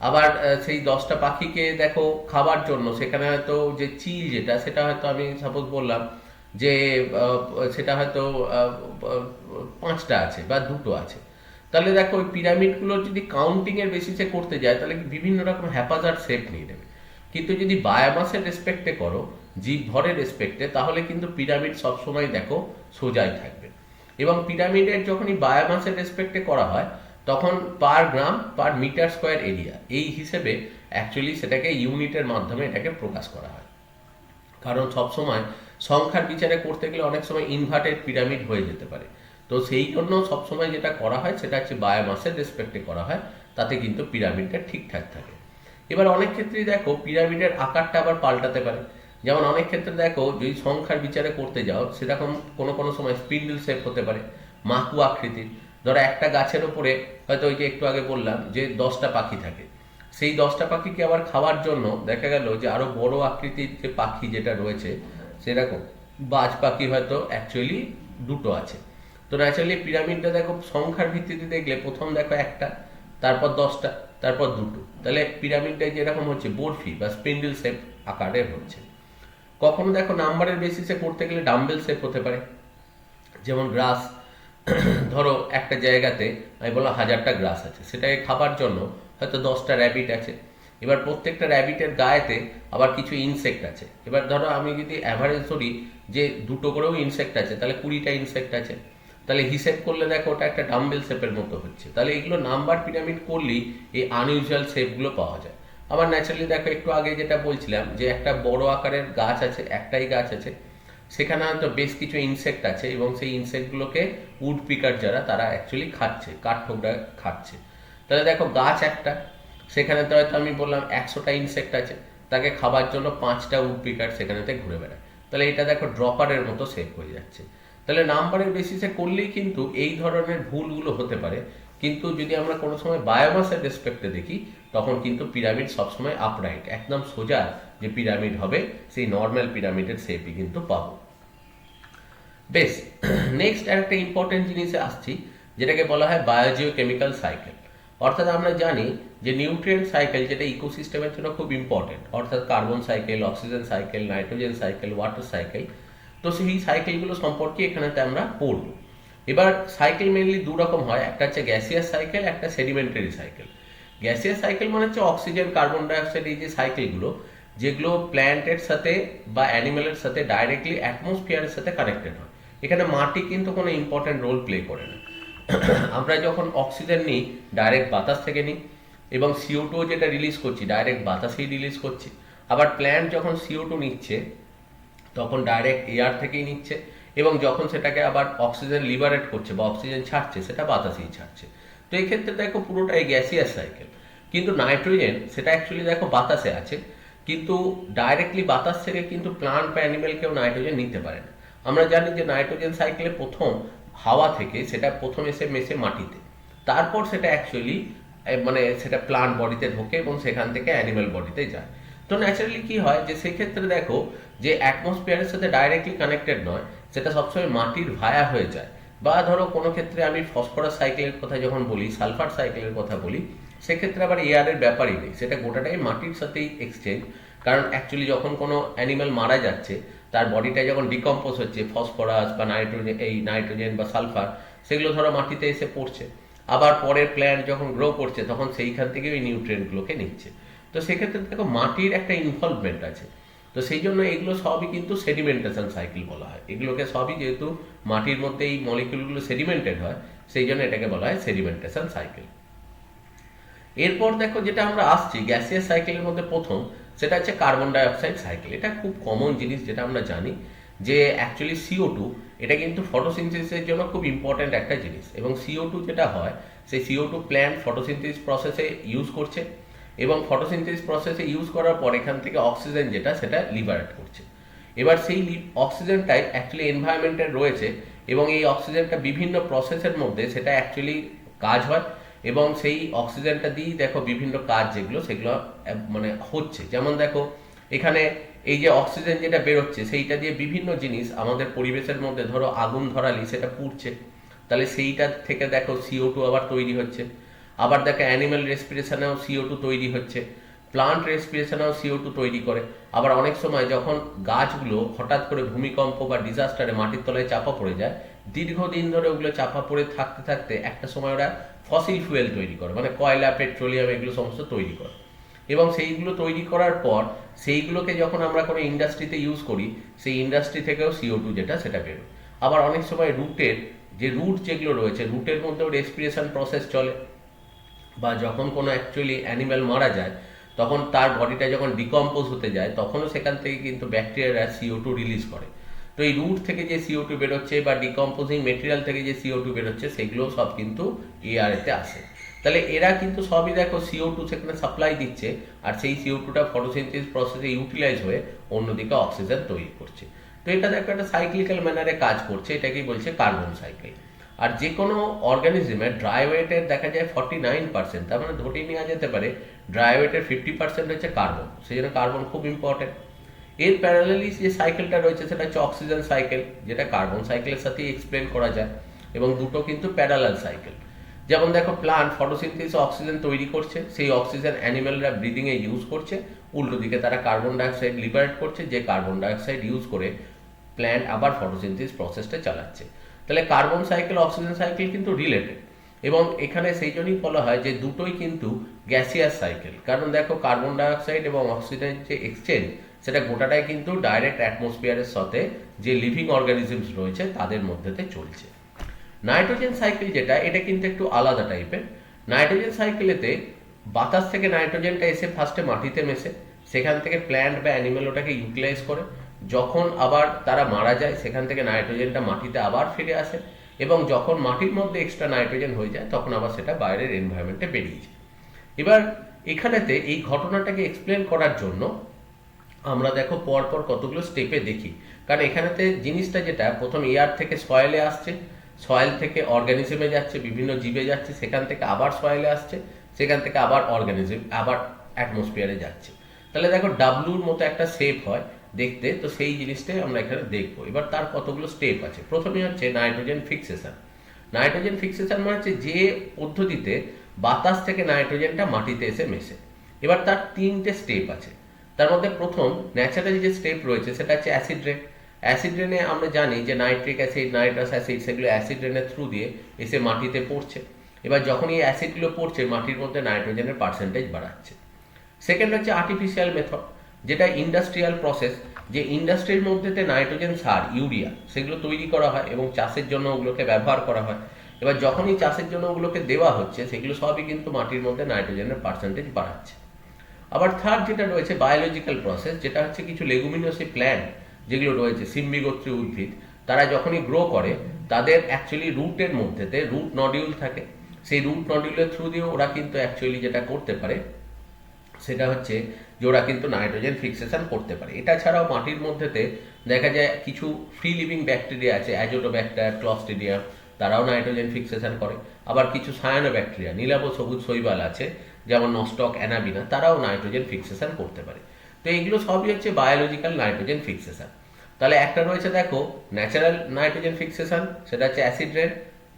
[SPEAKER 1] আবার সেই 10টা পাখিকে দেখো খাবার জন্য সেখানে হয়তো যে চিল যেটা সেটা হয়তো আমি সাপোজ বললাম যে সেটা হয়তো 5টা আছে বা 2টো আছে। তাহলে দেখো ওই পিরামিডগুলোর যদি কাউন্টিং এর বেসিসে করতে যায় তাহলে বিভিন্ন রকম হ্যাপাজার্ড শেপ নিয়ে নেবে। কিন্তু যদি বায়োমাসের রেসপেক্টে করো, জীব ভরের রেসপেক্টে, তাহলে কিন্তু পিরামিড সবসময় দেখো সোজাই থাকবে। এবং পিরামিডের যখনই বায়োমাসের রেসপেক্টে করা হয় তখন পার গ্রাম পার মিটার স্কোয়ার এরিয়া এই হিসেবে অ্যাকচুয়ালি সেটাকে ইউনিটের মাধ্যমে এটাকে প্রকাশ করা হয়। কারণ সবসময় সংখ্যার বিচারে করতে গেলে অনেক সময় ইনভার্টেড পিরামিড হয়ে যেতে পারে। তো সেই জন্য সবসময় যেটা করা হয় সেটা হচ্ছে বায়োমাসের রেসপেক্টে করা হয়, তাতে কিন্তু পিরামিডটা ঠিকঠাক থাকে। এবার অনেক ক্ষেত্রেই দেখো পিরামিডের আকারটা আবার পাল্টাতে পারে। যেমন অনেক ক্ষেত্রে দেখো যদি সংখ্যার বিচারে করতে যাও সেরকম কোনো কোনো সময় স্পিন্ডল শেপ হতে পারে, মাকু আকৃতির। ধরো একটা গাছের ওপরে হয়তো ওই যে একটু আগে বললাম যে 10টা পাখি থাকে, সেই 10টা পাখিকে আবার খাওয়ার জন্য দেখা গেল যে আরো বড় আকৃতির যে পাখি যেটা রয়েছে সেরকম বাজ পাখি হয়তো অ্যাকচুয়ালি 2টো আছে। তো ন্যাচারালি পিরামিডটা দেখো সংখ্যার ভিত্তিতে দেখলে প্রথম দেখো একটা, তারপর 10টা, তারপর 2টো, তাহলে পিরামিডটা যেরকম হচ্ছে বরফি বা স্পিন্ডল শেপ আকারের হচ্ছে। কখনো দেখো নাম্বারের বেসিসে করতে গেলে ডাম্বেল শেপ হতে পারে। যেমন গ্রাস, ধরো একটা জায়গাতে আমি বললাম 1000টা গ্রাস আছে, সেটাকে খাবার জন্য হয়তো 10টা র্যাবিট আছে। এবার প্রত্যেকটা র্যাবিটের গায়েতে আবার কিছু ইনসেক্ট আছে। এবার ধরো আমি যদি অ্যাভারেজ ধরি যে দুটো করেও ইনসেক্ট আছে, তাহলে 20টা ইনসেক্ট আছে, তাহলে হিসেব করলে দেখো ওটা একটা ডাম্বেল শেপের মতো হচ্ছে। তাহলে এগুলো নাম্বার পিরামিড করলেই এই আনইউজুয়াল শেপগুলো পাওয়া যায়। আবার ন্যাচারালি দেখো একটু আগে যেটা বলছিলাম যে একটা বড় আকারের গাছ আছে, একটাই গাছ আছে, সেখানে হয়তো বেশ কিছু ইনসেক্ট আছে এবং সেই ইনসেক্টগুলোকে উড পিকার যারা তারা অ্যাকচুয়ালি খাচ্ছে, কাঠঠোকরা খাচ্ছে। তাহলে দেখো গাছ একটা, সেখানে তো হয়তো আমি বললাম 100টা ইনসেক্ট আছে, তাকে খাবার জন্য 5টা উড পিকার সেখানেতে ঘুরে বেড়ায়। তাহলে এটা দেখো ড্রপারের মতো শেপ হয়ে যাচ্ছে। তাহলে নাম্বারের বেসিসে করলেই কিন্তু এই ধরনের ভুলগুলো হতে পারে। কিন্তু যদি আমরা কোনো সময় বায়োমাসের রেসপেক্টে দেখি, তখন কিন্তু পিরামিড সবসময় আপরাইট, একদম সোজা যে পিরামিড হবে সেই নর্মাল পিরামিডের শেপই কিন্তু পাবো। বেশ, নেক্সট আরেকটা ইম্পর্টেন্ট জিনিসে আসছি, যেটাকে বলা হয় বায়োজিও কেমিক্যাল সাইকেল। অর্থাৎ আমরা জানি যে নিউট্রিয়েন্ট সাইকেল যেটা ইকোসিস্টেমের জন্য খুব ইম্পর্টেন্ট, অর্থাৎ carbon cycle, oxygen cycle, nitrogen cycle, water cycle. তো সেই সাইকেলগুলো সম্পর্কে এখানেতে আমরা পড়ব। এবার সাইকেল মেনলি দু রকম হয়, একটা হচ্ছে গ্যাসিয়াস সাইকেল, একটা সেডিমেন্টারি সাইকেল। গ্যাসিয়াস সাইকেল মানে হচ্ছে অক্সিজেন, কার্বন ডাইঅক্সাইড, এই যে সাইকেলগুলো যেগুলো প্ল্যান্টের সাথে বা অ্যানিমেলের সাথে ডাইরেক্টলি অ্যাটমসফিয়ারের সাথে কানেক্টেড হয়। এখানে মাটি কিন্তু কোনো ইম্পর্টেন্ট রোল প্লে করে না। আমরা যখন অক্সিজেন নিই ডাইরেক্ট বাতাস থেকে নিই, এবং CO2 যেটা রিলিজ করছি ডাইরেক্ট বাতাসেই রিলিজ করছি। আবার প্ল্যান্ট যখন CO2 নিচ্ছে তখন ডাইরেক্ট এয়ার থেকেই নিচ্ছে, এবং যখন সেটাকে আবার অক্সিজেন লিবারেট করছে বা অক্সিজেন ছাড়ছে সেটা বাতাসেই ছাড়ছে। তো এই ক্ষেত্রে দেখো পুরোটাই গ্যাসিয়াস সাইকেল। কিন্তু নাইট্রোজেন সেটা অ্যাকচুয়ালি দেখো বাতাসে আছে, কিন্তু ডাইরেক্টলি বাতাস থেকে কিন্তু প্লান্ট বা অ্যানিমেল কেউ নাইট্রোজেন নিতে পারে না। আমরা জানি যে নাইট্রোজেন সাইকেলে প্রথম হাওয়া থেকে সেটা প্রথম এসে মেশে মাটিতে, তারপর সেটা অ্যাকচুয়ালি মানে সেটা প্লান্ট বডিতে ঢোকে এবং সেখান থেকে অ্যানিমেল বডিতে যায়। তো ন্যাচারালি কি হয় যে সেক্ষেত্রে দেখো যে অ্যাটমসফিয়ারের সাথে ডাইরেক্টলি কানেক্টেড নয়, সেটা সবসময় মাটির ভায়া হয়ে যায়। বা ধরো কোনো ক্ষেত্রে আমি ফসফরাস সাইকেলের কথা যখন বলি, সালফার সাইকেলের কথা বলি, সেক্ষেত্রে আবার এয়ারের ব্যাপারই নেই, সেটা গোটাটাই মাটির সাথেই এক্সচেঞ্জ। কারণ অ্যাকচুয়ালি যখন কোনো অ্যানিমেল মারা যাচ্ছে, তার বডিটা যখন ডিকম্পোজ হচ্ছে, ফসফরাস বা নাইট্রোজেন, এই নাইট্রোজেন বা সালফার সেগুলো ধরো মাটিতে এসে পড়ছে, আবার পরের প্ল্যান্ট যখন গ্রো করছে তখন সেইখান থেকে ওই নিউট্রিয়েন্টগুলোকে নিচ্ছে। তো সেক্ষেত্রে দেখো মাটির একটা ইনভলভমেন্ট আছে। তো সেই জন্য এগুলো সবই কিন্তু সেডিমেন্টেশন সাইকেল বলা হয়। এগুলোকে সবই যেহেতু মাটির মধ্যে এই মলিকিউলগুলো সেডিমেন্টেড হয়, সেই জন্য এটাকে বলা হয় সেডিমেন্টেশন সাইকেল। এরপর দেখো যেটা আমরা আসছি গ্যাসিয়াস সাইকেলের মধ্যে প্রথম, সেটা হচ্ছে কার্বন ডাইঅক্সাইড সাইকেল। এটা খুব কমন জিনিস, যেটা আমরা জানি যে অ্যাকচুয়ালি CO2 এটা কিন্তু ফটোসিনথেসিসের জন্য খুব ইম্পর্ট্যান্ট একটা জিনিস। এবং CO2 যেটা হয়, সেই CO2 প্ল্যান্ট ফটোসিনথেসিস প্রসেসে ইউজ করছে, এবং ফটোসিনথেসিস প্রসেসে ইউজ করার পর এখান থেকে অক্সিজেন যেটা সেটা লিবারেট করছে। এবার সেই অক্সিজেনটাই অ্যাকচুয়ালি এনভায়রনমেন্টে রয়েছে, এবং এই অক্সিজেনটা বিভিন্ন প্রসেসের মধ্যে সেটা অ্যাকচুয়ালি কাজ হয়, এবং সেই অক্সিজেনটা দিয়েই দেখো বিভিন্ন কাজ যেগুলো সেগুলো মানে হচ্ছে। যেমন দেখো এখানে এই যে অক্সিজেন যেটা বেরোচ্ছে সেইটা দিয়ে বিভিন্ন জিনিস আমাদের পরিবেশের মধ্যে, ধরো আগুন ধরালি সেটা পুড়ছে, তাহলে সেইটা থেকে দেখো CO2 আবার তৈরি হচ্ছে। আবার দেখো অ্যানিম্যাল রেসপিরেশনেও CO2 তৈরি হচ্ছে, প্লান্ট রেসপিরেশনেও CO2 তৈরি করে। আবার অনেক সময় যখন গাছগুলো হঠাৎ করে ভূমিকম্প বা ডিজাস্টারে মাটির তলায় চাপা পড়ে যায়, দীর্ঘদিন ধরে ওগুলো চাপা পড়ে থাকতে থাকতে একটা সময় ওরা ফসিল ফুয়েল তৈরি করে, মানে কয়লা, পেট্রোলিয়াম এগুলো সমস্ত তৈরি করে। এবং সেইগুলো তৈরি করার পর সেইগুলোকে যখন আমরা কোনো ইন্ডাস্ট্রিতে ইউজ করি, সেই ইন্ডাস্ট্রি থেকেও CO2 যেটা সেটা বেরোয়। আবার অনেক সময় রুটের যে রুট যেগুলো রয়েছে, রুটের মধ্যেও রেসপিরেশন প্রসেস চলে। বা যখন কোনো অ্যাকচুয়ালি অ্যানিম্যাল মারা যায়, তখন তার বডিটা যখন ডিকম্পোজ হতে যায়, তখনও সেখান থেকে কিন্তু ব্যাকটেরিয়ারা CO2 রিলিজ করে। তো এই রুট থেকে যে CO2 বেরোচ্ছে বা ডিকম্পোজিং মেটেরিয়াল থেকে যে CO2 বেরোচ্ছে, সেগুলো সব কিন্তু এয়ারেতে আসে। তাহলে এরা কিন্তু সবই দেখো CO2 সেখানে সাপ্লাই দিচ্ছে, আর সেই CO2টা ফটোসিনথেসিস প্রসেসে ইউটিলাইজ হয়ে অন্যদিকে অক্সিজেন তৈরি করছে। তো এটা দেখো একটা সাইক্লিক্যাল ম্যানারে কাজ করছে, এটাকেই বলছে কার্বন সাইকেল। আর যে কোনো অর্গানিজমের ড্রাই ওয়েটের দেখা যায় 49%, তার মানে ধরে নেওয়া যেতে পারে ড্রাই ওয়েটের 50% হচ্ছে কার্বন, সেই জন্য কার্বন খুব ইম্পর্টেন্ট। এর প্যারালালি যে সাইকেলটা রয়েছে সেটা হচ্ছে অক্সিজেন সাইকেল, যেটা কার্বন সাইকেলের সাথেই এক্সপ্লেন করা যায়, এবং দুটো কিন্তু প্যারালাল সাইকেল। যেমন দেখো প্লান্ট ফটোসিনথেসিসে অক্সিজেন তৈরি করছে, সেই অক্সিজেন অ্যানিমেলরা ব্রিদিংয়ে ইউজ করছে, উল্টো দিকে তারা কার্বন ডাইঅক্সাইড লিবারেট করছে, যে কার্বন ডাইঅক্সাইড ইউজ করে প্ল্যান্ট আবার ফটোসিনথেসিস প্রসেসটা চালাচ্ছে। তাহলে কার্বন সাইকেল অক্সিজেন সাইকেল কিন্তু রিলেটেড। এবং এখানে সেই জন্যই বলা হয় যে দুটোই কিন্তু গ্যাসিয়াস সাইকেল, কারণ দেখো কার্বন ডাইঅক্সাইড এবং অক্সিজেনের যে এক্সচেঞ্জ সেটা গোটাটাই কিন্তু ডাইরেক্ট অ্যাটমসফিয়ারের সাথে যে লিভিং অর্গানিজমস রয়েছে তাদের মধ্যেতে চলছে। নাইট্রোজেন সাইকেল যেটা, এটা কিন্তু একটু আলাদা টাইপের। নাইট্রোজেন সাইকেলেতে বাতাস থেকে নাইট্রোজেনটা এসে ফার্স্টে মাটিতে মেশে, সেখান থেকে প্ল্যান্ট বা অ্যানিমেল ওটাকে ইউটিলাইজ করে, যখন আবার তারা মারা যায় সেখান থেকে নাইট্রোজেনটা মাটিতে আবার ফিরে আসে, এবং যখন মাটির মধ্যে এক্সট্রা নাইট্রোজেন হয়ে যায় তখন আবার সেটা বাইরের এনভায়রনমেন্টে বেরিয়ে যায়। এবার এখানেতে এই ঘটনাটাকে এক্সপ্লেন করার জন্য আমরা দেখো পরপর কতগুলো স্টেপে দেখি, কারণ এখানেতে জিনিসটা যেটা প্রথম এয়ার থেকে সয়েলে আসছে, সয়েল থেকে অর্গানিজমে যাচ্ছে, বিভিন্ন জীবে যাচ্ছে, সেখান থেকে আবার সয়েলে আসছে, সেখান থেকে আবার অর্গানিজম, আবার অ্যাটমসফিয়ারে যাচ্ছে। তাহলে দেখো ডাব্লুর মতো একটা শেপ হয় দেখতে, তো সেই জিনিসটাই আমরা এখানে দেখবো। এবার তার কতগুলো স্টেপ আছে। প্রথমে হচ্ছে নাইট্রোজেন ফিক্সেশন। নাইট্রোজেন ফিক্সেশন মানে হচ্ছে যে পদ্ধতিতে বাতাস থেকে নাইট্রোজেনটা মাটিতে এসে মেশে। এবার তার তিনটে স্টেপ আছে। তার মধ্যে প্রথম ন্যাচারাল যে স্টেপ রয়েছে সেটা হচ্ছে অ্যাসিড রেন। অ্যাসিড রেনে আমরা জানি যে নাইট্রিক অ্যাসিড, নাইট্রাস অ্যাসিড, সেগুলো অ্যাসিড রেনের থ্রু দিয়ে এসে মাটিতে পড়ছে। এবার যখন এই অ্যাসিডগুলো পড়ছে মাটির মধ্যে নাইট্রোজেনের পার্সেন্টেজ বাড়াচ্ছে। সেকেন্ড হচ্ছে আর্টিফিশিয়াল মেথড, যেটা ইন্ডাস্ট্রিয়াল প্রসেস, যে ইন্ডাস্ট্রির মধ্যেতে নাইট্রোজেন সার, ইউরিয়া, সেগুলো তৈরি করা হয় এবং চাষের জন্য ওগুলোকে ব্যবহার করা হয়। এবার যখনই চাষের জন্য ওগুলোকে দেওয়া হচ্ছে সেগুলো সবই কিন্তু মাটির মধ্যে নাইট্রোজেনের পার্সেন্টেজ বাড়াচ্ছে। আবার থার্ড যেটা রয়েছে বায়োলজিক্যাল প্রসেস, যেটা হচ্ছে কিছু লেগুমিনোসি প্ল্যান্ট যেগুলো রয়েছে, সিম্বিগোত্রী উদ্ভিদ, তারা যখনই গ্রো করে তাদের অ্যাকচুয়ালি রুটের মধ্যেতে রুট নডিউল থাকে। সেই রুট নডিউলের থ্রু দিয়ে ওরা কিন্তু অ্যাকচুয়ালি যেটা করতে পারে সেটা হচ্ছে যে ওরা কিন্তু নাইট্রোজেন ফিক্সেশন করতে পারে। এটা ছাড়াও মাটির মধ্যেতে দেখা যায় কিছু ফ্রি লিভিং ব্যাকটেরিয়া আছে, অ্যাজোটোব্যাক্টার, ক্লস্ট্রিডিয়াম, তারাও নাইট্রোজেন ফিক্সেশন করে। আবার কিছু সায়ানোব্যাকটেরিয়া, নীলাভ সবুজ শৈবাল আছে যেমন নস্টক, অ্যানাবিনা, তারাও নাইট্রোজেন ফিক্সেশন করতে পারে। তো এইগুলো সবই হচ্ছে বায়োলজিক্যাল নাইট্রোজেন ফিক্সেশন। তাহলে একটা রয়েছে দেখো ন্যাচারাল নাইট্রোজেন ফিক্সেশন, সেটা হচ্ছে অ্যাসিড রেন।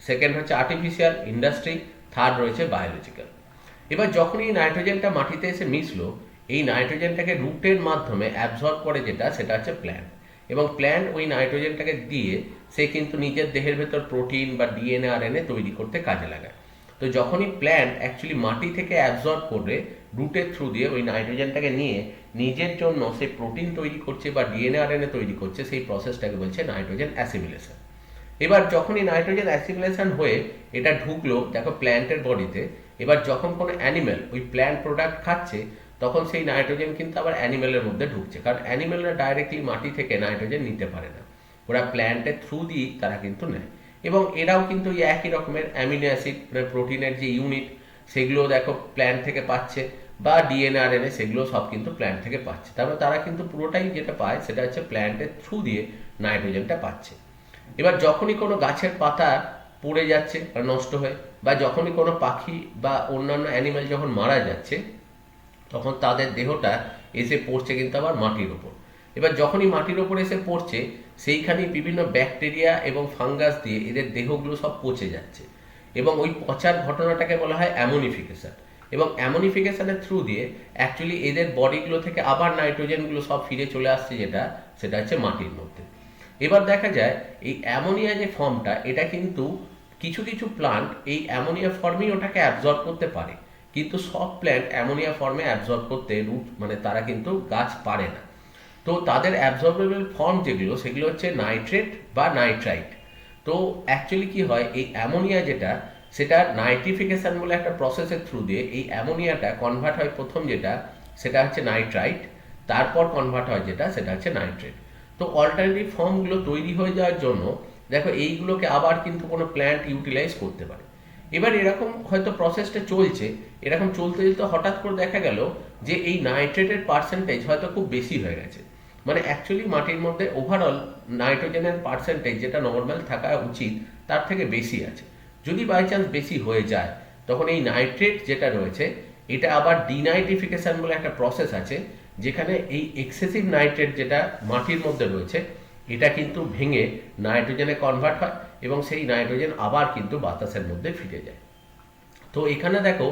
[SPEAKER 1] সেকেন্ড হচ্ছে আর্টিফিশিয়াল, ইন্ডাস্ট্রি। থার্ড রয়েছে বায়োলজিক্যাল। এবার যখন এই নাইট্রোজেনটা মাটিতে এসে মিশলো, এই নাইট্রোজেনটাকে রুটের মাধ্যমে অ্যাবজর্ব করে যেটা, সেটা হচ্ছে প্ল্যান্ট। এবং প্ল্যান্ট ওই নাইট্রোজেনটাকে দিয়ে সে কিন্তু নিজের দেহের ভেতর প্রোটিন বা ডিএনএ আরএনএ তৈরি করতে কাজে লাগায়। তো যখনই প্ল্যান্ট অ্যাকচুয়ালি মাটি থেকে অ্যাবজর্ব করে রুটের থ্রু দিয়ে ওই নাইট্রোজেনটাকে নিয়ে নিজের জন্য সে প্রোটিন তৈরি করছে বা ডিএনএ আরএনএ তৈরি করছে, সেই প্রসেসটাকে বলছে নাইট্রোজেন অ্যাসিমিলেশন। এবার যখনই নাইট্রোজেন অ্যাসিমিলেশন হয়ে এটা ঢুকলো দেখো প্ল্যান্টের বডিতে, এবার যখন কোনো অ্যানিমেল ওই প্ল্যান্ট প্রোডাক্ট খাচ্ছে তখন সেই নাইট্রোজেন কিন্তু আবার অ্যানিমেলের মধ্যে ঢুকছে, কারণ অ্যানিমেলরা ডাইরেক্টলি মাটি থেকে নাইট্রোজেন নিতে পারে না, ওরা প্ল্যান্টের থ্রু দিয়েই তারা কিন্তু নেয়। এবং এরাও কিন্তু এই একই রকমের অ্যামিনো অ্যাসিড, প্রোটিনের যে ইউনিট, সেগুলো দেখো প্ল্যান্ট থেকে পাচ্ছে, বা ডিএনএ আরএনএ, সেগুলো সব কিন্তু প্ল্যান্ট থেকে পাচ্ছে। তারপরে তারা কিন্তু পুরোটাই যেটা পায় সেটা হচ্ছে প্ল্যান্টের থ্রু দিয়ে নাইট্রোজেনটা পাচ্ছে। এবার যখনই কোনো গাছের পাতা পড়ে যাচ্ছে বা নষ্ট হয়ে, বা যখনই কোনো পাখি বা অন্যান্য অ্যানিমেল যখন মারা যাচ্ছে, তখন তাদের দেহটা এসে পড়ছে কিন্তু আবার মাটির ওপর। এবার যখনই মাটির ওপর এসে পড়ছে সেইখানে বিভিন্ন ব্যাকটেরিয়া এবং ফাঙ্গাস দিয়ে এদের দেহগুলো সব পচে যাচ্ছে, এবং ওই পচার ঘটনাটাকে বলা হয় অ্যামোনিফিকেশন। এবং অ্যামোনিফিকেশনের থ্রু দিয়ে অ্যাকচুয়ালি এদের বডিগুলো থেকে আবার নাইট্রোজেনগুলো সব ফিরে চলে আসছে, যেটা সেটা হচ্ছে মাটির মধ্যে। এবার দেখা যায় এই অ্যামোনিয়া যে ফর্মটা, এটা কিন্তু কিছু কিছু প্লান্ট এই অ্যামোনিয়া ফর্মেই ওটাকে অ্যাবজর্ব করতে পারে, কিন্তু সব প্ল্যান্ট অ্যামোনিয়া ফর্মে অ্যাবজর্ব করতে রুট মানে তারা কিন্তু গাছ পারে না। তো তাদের অ্যাবজর্বেবল ফর্ম যেগুলো, সেগুলো হচ্ছে নাইট্রেট বা নাইট্রাইট। তো অ্যাকচুয়ালি কি হয়, এই অ্যামোনিয়া যেটা, সেটা নাইট্রিফিকেশন বলে একটা প্রসেসের থ্রু দিয়ে এই অ্যামোনিয়াটা কনভার্ট হয়, প্রথম যেটা সেটা হচ্ছে নাইট্রাইট, তারপর কনভার্ট হয় যেটা সেটা হচ্ছে নাইট্রেট। তো অল্টারনেটিভ ফর্মগুলো তৈরি হয়ে যাওয়ার জন্য দেখো এইগুলোকে আবার কিন্তু কোনো প্ল্যান্ট ইউটিলাইজ করতে পারে। এবার এরকম হয়তো প্রসেসটা চলছে, এরকম চলতে চলতে হঠাৎ করে দেখা গেল যে এই নাইট্রেটের পার্সেন্টেজ হয়তো খুব বেশি হয়ে গেছে, মানে অ্যাকচুয়ালি মাটির মধ্যে ওভারঅল নাইট্রোজেনের পার্সেন্টেজ যেটা নর্মাল থাকা উচিত তার থেকে বেশি আছে। যদি বাই চান্স বেশি হয়ে যায়, তখন এই নাইট্রেট যেটা রয়েছে এটা আবার ডিনাইট্রিফিকেশন বলে একটা প্রসেস আছে, যেখানে এই এক্সেসিভ নাইট্রেট যেটা মাটির মধ্যে রয়েছে এটা কিন্তু ভেঙে নাইট্রোজেনে কনভার্ট হয়, এবং সেই নাইট্রোজেন আবার কিন্তু বাতাসের মধ্যে ফিরে যায়। তো এখানে দেখো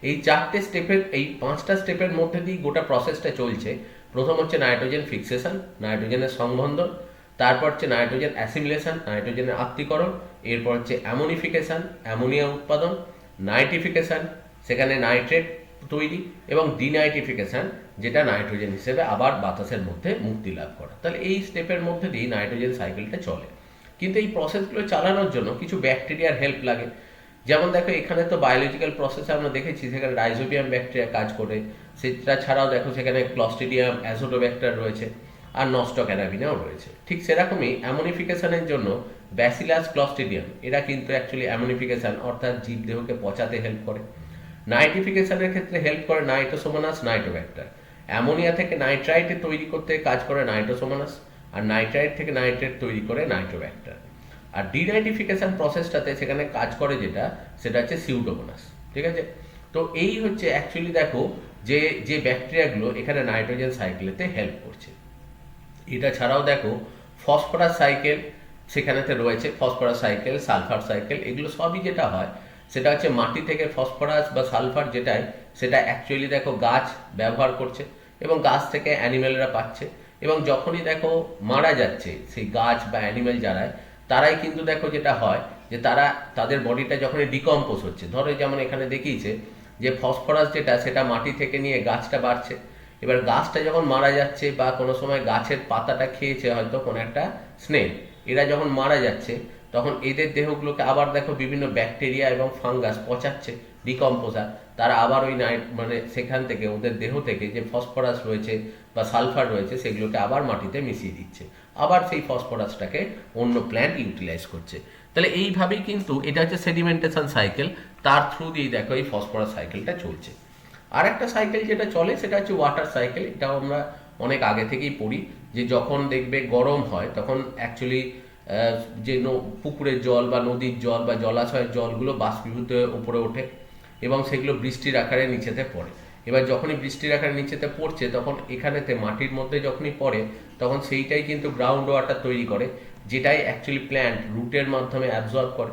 [SPEAKER 1] এই চারটে স্টেপের, এই পাঁচটা স্টেপের মধ্যে দিয়ে গোটা প্রসেসটা চলছে। প্রথম হচ্ছে নাইট্রোজেন ফিক্সেশন, নাইট্রোজেনের সংবন্ধন, তারপর হচ্ছে নাইট্রোজেন অ্যাসিমিলেশন, নাইট্রোজেনের আত্তীকরণ, এরপর হচ্ছে অ্যামোনিফিকেশন, অ্যামোনিয়া উৎপাদন, নাইট্রিফিকেশন, সেখানে নাইট্রেট তৈরি, এবং ডিনাইট্রিফিকেশন, যেটা নাইট্রোজেন হিসেবে আবার বাতাসের মধ্যে মুক্তি লাভ করা। তাহলে এই স্টেপের মধ্যে দিয়ে নাইট্রোজেন সাইকেলটা চলে। কিন্তু এই প্রসেসগুলো চালানোর জন্য কিছু ব্যাকটেরিয়ার হেল্প লাগে। যেমন দেখো এখানে তো বায়োলজিক্যাল প্রসেসে আমরা দেখেছি সেখানে রাইজোবিয়াম ব্যাকটেরিয়া কাজ করে, সেটা ছাড়াও দেখো সেখানে ক্লস্ট্রিডিয়াম অ্যাজোটোব্যাক্টার রয়েছে, আর নস্টক অ্যারাবিনাও রয়েছে। ঠিক সেরকমই অ্যামোনিফিকেশনের জন্য ব্যাসিলাস ক্লস্ট্রিডিয়াম এরা কিন্তু অ্যাকচুয়ালি অ্যামোনিফিকেশন অর্থাৎ জীবদেহকে পচাতে হেল্প করে। নাইট্রিফিকেশনের ক্ষেত্রে হেল্প করে নাইট্রোসোমোনাস নাইট্রোব্যাক্টার। অ্যামোনিয়া থেকে নাইট্রাইট তৈরি করতে কাজ করে নাইট্রোসোমোনাস, আর নাইট্রাইট থেকে নাইট্রেট তৈরি করে নাইট্রোব্যাক্টার। আর ডিনাইট্রিফিকেশন প্রসেসটাতে সেখানে কাজ করে যেটা, সেটা হচ্ছে সিউডোমোনাস। ঠিক আছে, তো এই হচ্ছে অ্যাকচুয়ালি দেখো যে যে ব্যাকটেরিয়াগুলো এখানে নাইট্রোজেন সাইকেলেতে হেল্প করছে। এটা ছাড়াও দেখো ফসফরাস সাইকেল সেখানেতে রয়েছে, ফসফরাস সাইকেল, সালফার সাইকেল, এগুলো সবই যেটা হয় সেটা হচ্ছে মাটি থেকে ফসফরাস বা সালফার যেটাই, সেটা অ্যাকচুয়ালি দেখো গাছ ব্যবহার করছে এবং গাছ থেকে অ্যানিমেলরা পাচ্ছে। এবং যখনই দেখো মারা যাচ্ছে সেই গাছ বা অ্যানিমেল যারাই, তারাই কিন্তু দেখো যেটা হয় যে তারা তাদের বডিটা যখনই ডিকম্পোজ হচ্ছে, ধরো যেমন এখানে দেখিয়েছে যে ফসফরাস যেটা সেটা মাটি থেকে নিয়ে গাছটা বাড়ছে। এবার গাছটা যখন মারা যাচ্ছে বা কোনো সময় গাছের পাতাটা খেয়েছে হয়তো কোনো একটা স্নেক, এরা যখন মারা যাচ্ছে তখন এদের দেহগুলোকে আবার দেখো বিভিন্ন ব্যাকটেরিয়া এবং ফাঙ্গাস পচাচ্ছে, ডিকম্পোজার, তারা আবার ওই মানে সেখান থেকে ওদের দেহ থেকে যে ফসফরাস রয়েছে বা সালফার রয়েছে সেগুলোকে আবার মাটিতে মিশিয়ে দিচ্ছে, আবার সেই ফসফরাসটাকে অন্য প্ল্যান্ট ইউটিলাইজ করছে। তাহলে এইভাবেই কিন্তু এটা হচ্ছে সেডিমেন্টেশন সাইকেল, তার থ্রু দিয়ে দেখো এই ফসফরাস সাইকেলটা চলছে। আর একটা সাইকেল যেটা চলে সেটা হচ্ছে ওয়াটার সাইকেল। এটাও আমরা অনেক আগে থেকেই পড়ি যে যখন দেখবে গরম হয় তখন অ্যাকচুয়ালি যে পুকুরের জল বা নদীর জল বা জলাশয়ের জলগুলো বাষ্পীভূত হয়ে উপরে ওঠে এবং সেগুলো বৃষ্টির আকারে নিচেতে পড়ে। এবার যখনই বৃষ্টির আকারে নিচেতে পড়ছে তখন এখানেতে মাটির মধ্যে যখনই পড়ে তখন সেইটাই কিন্তু গ্রাউন্ড ওয়াটার তৈরি করে, যেটাই অ্যাকচুয়ালি প্ল্যান্ট রুটের মাধ্যমে অ্যাবজর্ব করে।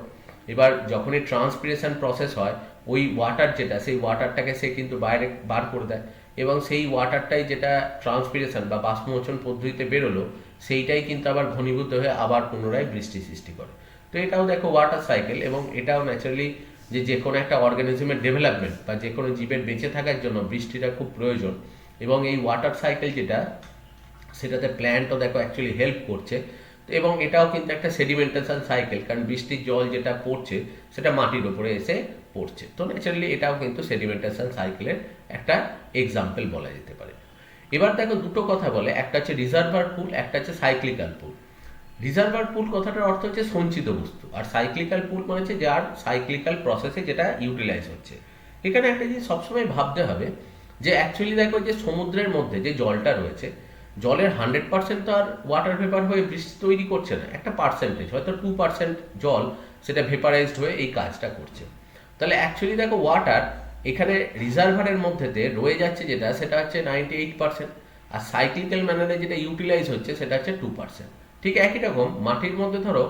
[SPEAKER 1] এবার যখনই ট্রান্সপিরেশন প্রসেস হয় ওই ওয়াটার যেটা, সেই ওয়াটারটাকে সে কিন্তু বাইরে বার করে দেয় এবং সেই ওয়াটারটাই যেটা ট্রান্সপিরেশন বা বাষ্পমোচন পদ্ধতিতে বেরোলো সেইটাই কিন্তু আবার ঘনীভূত হয়ে আবার পুনরায় বৃষ্টি সৃষ্টি করে। তো এটাও দেখো ওয়াটার সাইকেল, এবং এটাও ন্যাচারালি যে কোনো একটা অর্গানিজমের ডেভেলপমেন্ট বা যে কোনো জীবের বেঁচে থাকার জন্য বৃষ্টিটা খুব প্রয়োজন, এবং এই ওয়াটার সাইকেল যেটা সেটাতে প্ল্যান্টও দেখো অ্যাকচুয়ালি হেল্প করছে। এবং এটাও কিন্তু একটা সেডিমেন্টেশন সাইকেল, কারণ বৃষ্টির জল যেটা পড়ছে সেটা মাটির উপরে এসে পড়ছে। তো ন্যাচারালি এটাও কিন্তু সেডিমেন্টেশন সাইকেলের একটা এক্সাম্পল বলা যেতে পারে। এবার দেখো দুটো কথা বলে, একটা হচ্ছে রিজার্ভার পুল, একটা হচ্ছে সাইক্লিক্যাল পুল। রিজার্ভার পুল কথাটার অর্থ হচ্ছে সঞ্চিত বস্তু, আর সাইক্লিক্যাল পুল মানে হচ্ছে যার সাইক্লিক্যাল প্রসেসে যেটা ইউটিলাইজ হচ্ছে। এখানে একটা জিনিস সবসময় ভাবতে হবে যে অ্যাকচুয়ালি দেখো যে সমুদ্রের মধ্যে যে জলটা রয়েছে, জলের 100% তো আর ওয়াটার ভেপার হয়ে বৃষ্টি তৈরি করছে না, একটা পার্সেন্টেজ হয়তো 2% জল সেটা ভেপারাইজড হয়ে এই কাজটা করছে। তাহলে অ্যাকচুয়ালি দেখো ওয়াটার এখানে রিজার্ভারের মধ্যেতে রয়ে যাচ্ছে যেটা, সেটা হচ্ছে 98%, আর সাইক্লিক্যাল ম্যানারে যেটা ইউটিলাইজ হচ্ছে সেটা হচ্ছে 2%। ঠিক একই রকম মাটির মধ্যে ধরো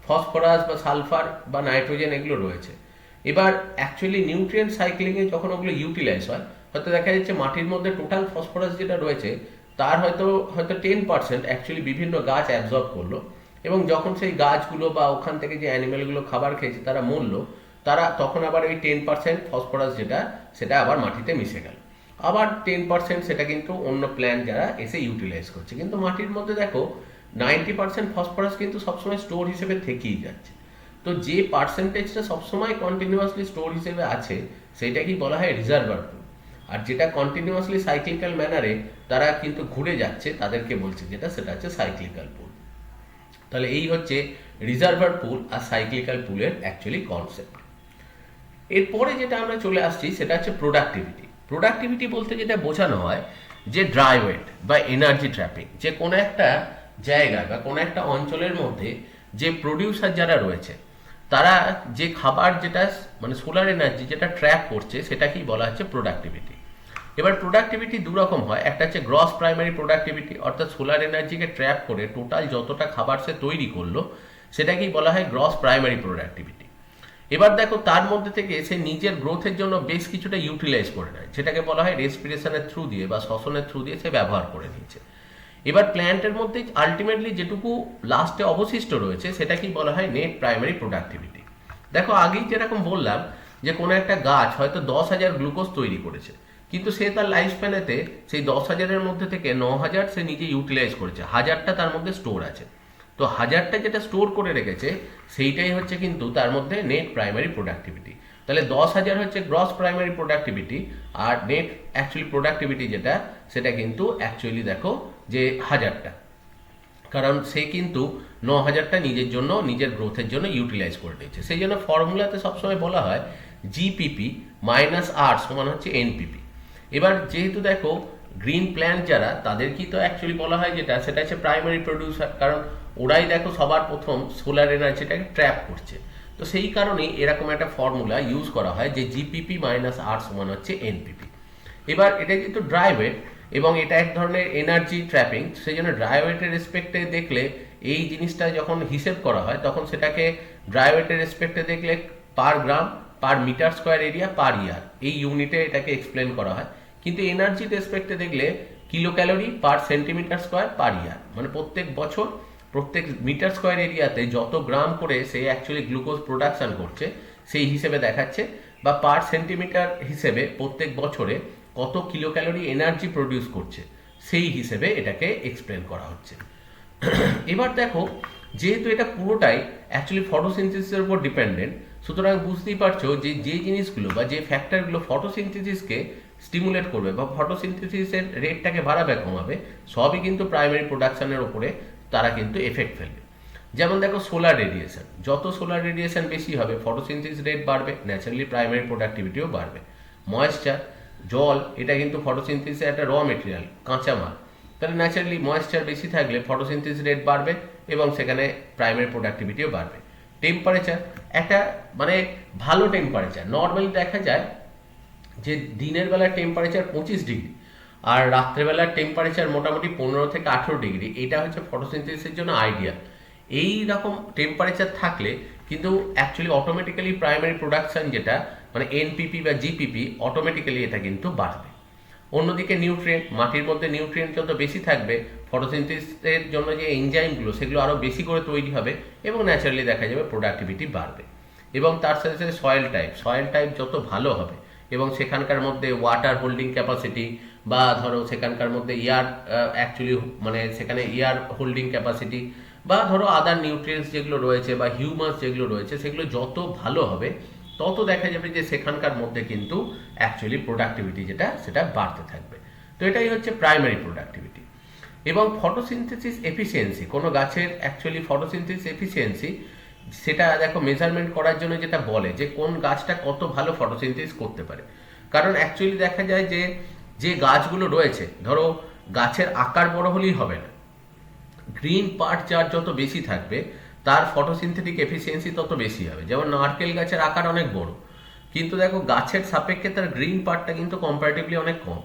[SPEAKER 1] ফসফরাস বা সালফার বা নাইট্রোজেন এগুলো রয়েছে। এবার অ্যাকচুয়ালি নিউট্রিয়েন্ট সাইক্লিংয়ে যখন ওগুলো ইউটিলাইজ হয় হয়তো দেখা যাচ্ছে মাটির মধ্যে টোটাল ফসফরাস যেটা রয়েছে তার হয়তো 10% অ্যাকচুয়ালি বিভিন্ন গাছ অ্যাবজর্ব করলো, এবং যখন সেই গাছগুলো বা ওখান থেকে যে অ্যানিমেলগুলো খাবার খেয়েছে তারা মরলো, তারা তখন আবার ওই 10% ফসফরাস যেটা সেটা আবার মাটিতে মিশে গেল, আবার 10% সেটা কিন্তু অন্য প্ল্যান্ট যারা এসে ইউটিলাইজ করছে। কিন্তু মাটির মধ্যে দেখো 90% ফসফরাস কিন্তু সবসময় স্টোর হিসেবে থেকেই যাচ্ছে। তো যে পার্সেন্টেজটা সবসময় কন্টিনিউয়াসলি স্টোর হিসেবে আছে সেইটাকেই বলা হয় রিজার্ভার পুল, আর যেটা কন্টিনিউয়াসলি সাইক্লিক্যাল ম্যানারে তারা কিন্তু ঘুরে যাচ্ছে তাদেরকে বলছে যেটা, সেটা হচ্ছে সাইক্লিক্যাল পুল। তাহলে এই হচ্ছে রিজার্ভার পুল আর সাইক্লিক্যাল পুলের অ্যাকচুয়ালি কনসেপ্ট। এরপরে যেটা আমরা চলে আসছি সেটা হচ্ছে প্রোডাক্টিভিটি। প্রোডাক্টিভিটি বলতে যেটা বোঝানো হয় যে ড্রাই ওয়েট বা এনার্জি ট্র্যাপিং, যে কোনো একটা জায়গায় বা কোনো একটা অঞ্চলের মধ্যে যে প্রডিউসার যারা রয়েছে তারা যে খাবার যেটা মানে সোলার এনার্জি যেটা ট্র্যাপ করছে সেটাকেই বলা হচ্ছে প্রোডাক্টিভিটি। এবার প্রোডাক্টিভিটি দু রকম হয়, একটা হচ্ছে গ্রস প্রাইমারি প্রোডাক্টিভিটি, অর্থাৎ সোলার এনার্জিকে ট্র্যাপ করে টোটাল যতটা খাবার সে তৈরি করলো সেটাকেই বলা হয় গ্রস প্রাইমারি প্রোডাক্টিভিটি। এবার দেখো তার মধ্যে থেকে সে নিজের গ্রোথের জন্য বেশ কিছুটা ইউটিলাইজ করে নেয়, যেটাকে বলা হয় রেসপিরেশনের থ্রু দিয়ে বা শ্বসনের থ্রু দিয়ে সে ব্যবহার করে নিচ্ছে। এবার প্ল্যান্টের মধ্যে আলটিমেটলি যেটুকু লাস্টে অবশিষ্ট রয়েছে সেটাকেই বলা হয় নেট প্রাইমারি প্রোডাক্টিভিটি। দেখো আগেই যেরকম বললাম যে কোনো একটা গাছ হয়তো 10,000 গ্লুকোজ তৈরি করেছে, কিন্তু সে তার লাইফ স্প্যানেতে সেই 10,000-এর মধ্যে থেকে 9,000 সে নিজে ইউটিলাইজ করেছে, 1,000টা তার মধ্যে স্টোর আছে। তো 1,000টা যেটা স্টোর করে রেখেছে সেইটাই হচ্ছে কিন্তু তার মধ্যে নেট প্রাইমারি প্রোডাক্টিভিটি। তাহলে 10,000 হচ্ছে গ্রস প্রাইমারি প্রোডাক্টিভিটি, আর নেট অ্যাকচুয়ালি প্রোডাক্টিভিটি যেটা সেটা কিন্তু অ্যাকচুয়ালি দেখো যে 1,000টা, কারণ সে কিন্তু 9,000টা নিজের জন্য নিজের গ্রোথের জন্য ইউটিলাইজ করে নিয়েছে। সেই জন্য ফর্মুলাতে সবসময় বলা হয় জিপিপি মাইনাস আর সমান হচ্ছে এনপিপি। এবার যেহেতু দেখো গ্রিন প্ল্যান্ট যারা তাদেরকেই তো অ্যাকচুয়ালি বলা হয় যেটা সেটা হচ্ছে প্রাইমারি প্রডিউসার, কারণ ওরাই দেখো সবার প্রথম সোলার এনার্জিটাকে ট্র্যাপ করছে। তো সেই কারণেই এরকম একটা ফর্মুলা ইউজ করা হয় যে জিপিপি মাইনাস আর সমান হচ্ছে এনপিপি। এবার এটা যেহেতু ড্রাই ওয়েট এবং এটা এক ধরনের এনার্জি ট্র্যাপিং, সেই জন্য ড্রাই ওয়েটের রেসপেক্টে দেখলে এই জিনিসটা যখন হিসেব করা হয় তখন সেটাকে ড্রাই ওয়েটের রেসপেক্টে দেখলে পার গ্রাম per metre square area per ইয়ার এই ইউনিটে এটাকে এক্সপ্লেন করা হয়। কিন্তু এনার্জি রেসপেক্টে দেখলে kilo calorie per centimetre square per year, মানে প্রত্যেক বছর প্রত্যেক মিটার স্কোয়ার এরিয়াতে যত গ্রাম করে সে অ্যাকচুয়ালি গ্লুকোজ প্রোডাকশন করছে সেই হিসেবে দেখাচ্ছে, বা পার সেন্টিমিটার হিসেবে প্রত্যেক বছরে কত কিলো ক্যালোরি এনার্জি প্রডিউস করছে সেই হিসেবে এটাকে এক্সপ্লেন করা হচ্ছে। এবার দেখো যেহেতু এটা পুরোটাই অ্যাকচুয়ালি ফটোসিনথেসিসের উপর ডিপেন্ডেন্ট, সুতরাং বুঝতেই পারছো যে যে জিনিসগুলো বা যে ফ্যাক্টরগুলো ফটোসিনথেসিসকে স্টিমুলেট করবে বা ফটোসিনথেসিসের রেটটাকে বাড়াবে কমাবে সবই কিন্তু প্রাইমারি প্রোডাকশনের উপরে তারা কিন্তু এফেক্ট ফেলবে। যেমন দেখো সোলার রেডিয়েশন, যত সোলার রেডিয়েশন বেশি হবে ফটোসিনথেসিস রেট বাড়বে, ন্যাচারালি প্রাইমারি প্রোডাক্টিভিটিও বাড়বে। ময়েশ্চার, জল, এটা কিন্তু ফটোসিনথেসিসের একটা র মেটেরিয়াল, কাঁচামাল, তাহলে ন্যাচারালি ময়েশ্চার বেশি থাকলে ফটোসিনথেসিস রেট বাড়বে এবং সেখানে প্রাইমারি প্রোডাক্টিভিটিও বাড়বে। টেম্পারেচার, একটা মানে ভালো টেম্পারেচার, নর্মালি দেখা যায় যে দিনের বেলার টেম্পারেচার 25 ডিগ্রি আর রাত্রেবেলার টেম্পারেচার মোটামুটি 15 থেকে 18 ডিগ্রি, এটা হচ্ছে ফটোসিনথেসিসের জন্য আইডিয়াল। এই রকম টেম্পারেচার থাকলে কিন্তু অ্যাকচুয়ালি অটোমেটিক্যালি প্রাইমারি প্রোডাকশন যেটা মানে এনপিপি বা জিপিপি অটোমেটিক্যালি এটা কিন্তু বাড়বে। অন্যদিকে নিউট্রিয়েন্ট, মাটির মধ্যে নিউট্রিয়েন্ট যত বেশি থাকবে ফটোসিনথেসিসের জন্য যে এনজাইমগুলো সেগুলো আরও বেশি করে তৈরি হবে এবং ন্যাচারালি দেখা যাবে প্রোডাক্টিভিটি বাড়বে। এবং তার সাথে সাথে সয়েল টাইপ যত ভালো হবে এবং সেখানকার মধ্যে ওয়াটার হোল্ডিং ক্যাপাসিটি বা ধরো সেখানকার মধ্যে এয়ার অ্যাকচুয়ালি মানে সেখানে এয়ার হোল্ডিং ক্যাপাসিটি বা ধরো আদার নিউট্রিয়েন্টস যেগুলো রয়েছে বা হিউমাস যেগুলো রয়েছে সেগুলো যত ভালো হবে তত দেখা যাবে যে সেখানকার মধ্যে কিন্তু অ্যাকচুয়ালি প্রোডাক্টিভিটি যেটা সেটা বাড়তে থাকবে। তো এটাই হচ্ছে প্রাইমারি প্রোডাক্টিভিটি। এবং ফটোসিনথেসিস এফিসিয়েন্সি, কোনো গাছের অ্যাকচুয়ালি ফটোসিনথেসিস এফিসিয়েন্সি সেটা দেখো মেজারমেন্ট করার জন্য যেটা বলে যে কোন গাছটা কত ভালো ফটোসিনথেসিস করতে পারে। কারণ অ্যাকচুয়ালি দেখা যায় যে যে গাছগুলো রয়েছে ধরো গাছের আকার বড় হলেই হবে না, গ্রিন পার্ট যার যত বেশি থাকবে তার ফটোসিনথেটিক এফিসিয়েন্সি তত বেশি হবে। যেমন নারকেল গাছের আকার অনেক বড়, কিন্তু দেখো গাছের সাপেক্ষে তার গ্রিন পার্টটা কিন্তু কম্পারেটিভলি অনেক কম।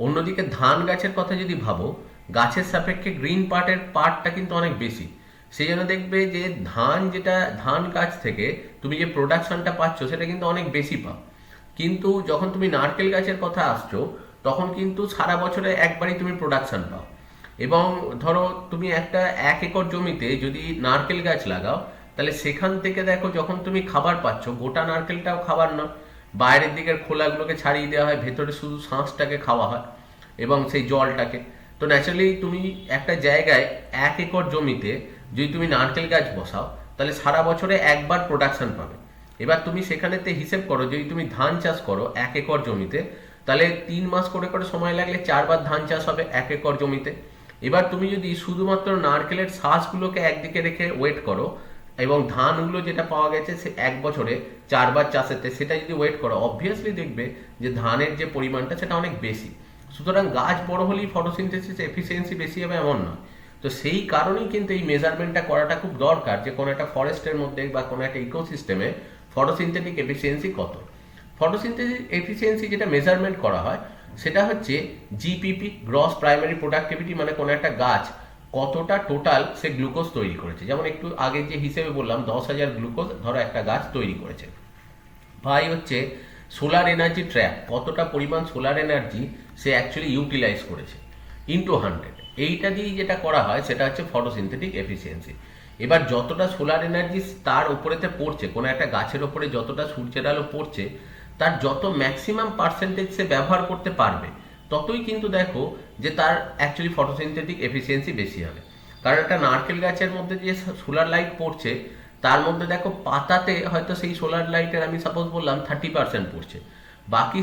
[SPEAKER 1] অন্যদিকে ধান গাছের কথা যদি ভাবো গাছের সাপেক্ষে গ্রিন পার্টটা কিন্তু অনেক বেশি। সেই জন্য দেখবে যে ধান গাছ থেকে তুমি যে প্রোডাকশনটা পাচ্ছ সেটা কিন্তু অনেক বেশি পাও। কিন্তু যখন তুমি নারকেল গাছের কথা আসছো তখন কিন্তু সারা বছরে একবারই তুমি প্রোডাকশন পাও। এবং ধরো তুমি একটা 1 একর জমিতে যদি নারকেল গাছ লাগাও তাহলে সেখান থেকে দেখো যখন তুমি খাবার পাচ্ছ গোটা নারকেলটাও খাবার নয়, বাইরের দিকের খোলাগুলোকে ছাড়িয়ে দেওয়া হয়, ভেতরে শুধু শাঁসটাকে খাওয়া হয় এবং সেই জলটাকে। তো ন্যাচারালি তুমি একটা জায়গায় 1 একর জমিতে যদি তুমি নারকেল গাছ বসাও তাহলে সারা বছরে একবার প্রোডাকশন পাবে। এবার তুমি সেখানেতে হিসেব করো যদি তুমি ধান চাষ করো 1 একর জমিতে তাহলে 3 মাস করে করে সময় লাগলে 4 বার ধান চাষ হবে 1 একর জমিতে। এবার তুমি যদি শুধুমাত্র নারকেলের শাঁসগুলোকে একদিকে রেখে ওয়েট করো এবং ধানগুলো যেটা পাওয়া গেছে সে 1 বছরে 4 বার চাষেতে সেটা যদি ওয়েট করো অবভিয়াসলি দেখবে যে ধানের যে পরিমাণটা সেটা অনেক বেশি। সুতরাং গাছ বড় হলেই ফটোসিনথেসিস এফিসিয়েন্সি বেশি হবে এমন নয়। তো সেই কারণেই কিন্তু এই মেজারমেন্টটা করাটা খুব দরকার যে কোনো একটা ফরেস্টের মধ্যে বা কোনো একটা ইকোসিস্টেমে ফটোসিনথেটিক এফিসিয়েন্সি কত। ফটোসিনথেটিক এফিসিয়েন্সি যেটা মেজারমেন্ট করা হয় সেটা হচ্ছে জিপিপি গ্রস প্রাইমারি প্রোডাক্টিভিটি, মানে কোনো একটা গাছ কতটা টোটাল সে গ্লুকোজ তৈরি করেছে। যেমন একটু আগে যে হিসেবে বললাম 10,000 গ্লুকোজ ধরো একটা গাছ তৈরি করেছে, ভাই হচ্ছে সোলার এনার্জি ট্র্যাপ কতটা পরিমাণ সোলার এনার্জি সে অ্যাকচুয়ালি ইউটিলাইজ করেছে ইন্টু 100। এইটা দিয়েই যেটা করা হয় সেটা হচ্ছে ফটোসিনথেটিক এফিসিয়েন্সি। এবার যতটা সোলার এনার্জি তার উপরেতে পড়ছে, কোনো একটা গাছের ওপরে যতটা সূর্যের আলো পড়ছে, তার যত ম্যাক্সিমাম পার্সেন্টেজ সে ব্যবহার করতে পারবে, ততই কিন্তু দেখো যে তার অ্যাকচুয়ালি ফটোসিনথেটিক এফিসিয়েন্সি বেশি হবে। কারণ একটা নারকেল গাছের মধ্যে যে সোলার লাইট পড়ছে, তার মধ্যে দেখো পাতাতে হয়তো সেই সোলার লাইটের আমি সাপোজ বললাম 30% পড়ছে, বাকি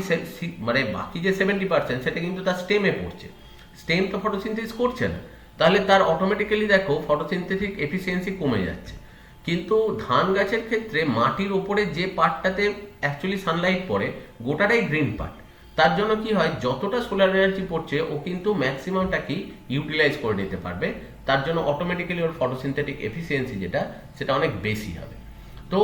[SPEAKER 1] মানে বাকি যে 70% সেটা কিন্তু তার স্টেমে পড়ছে। স্টেম তো ফটোসিনথেসিস করছে না, তাহলে তার অটোমেটিক্যালি দেখো ফটোসিনথেটিক এফিসিয়েন্সি কমে যাচ্ছে। কিন্তু ধান গাছের ক্ষেত্রে মাটির ওপরে যে পার্টটাতে অ্যাকচুয়ালি সানলাইট পড়ে, গোটাটাই গ্রিন পার্ট। তার জন্য কি হয়, যতটা সোলার এনার্জি পড়ছে ও কিন্তু ম্যাক্সিমামটাকেই ইউটিলাইজ করে নিতে পারবে। তার জন্য অটোমেটিক্যালি ওর ফটোসিনথেটিক এফিসিয়েন্সি যেটা, সেটা অনেক বেশি হবে। তো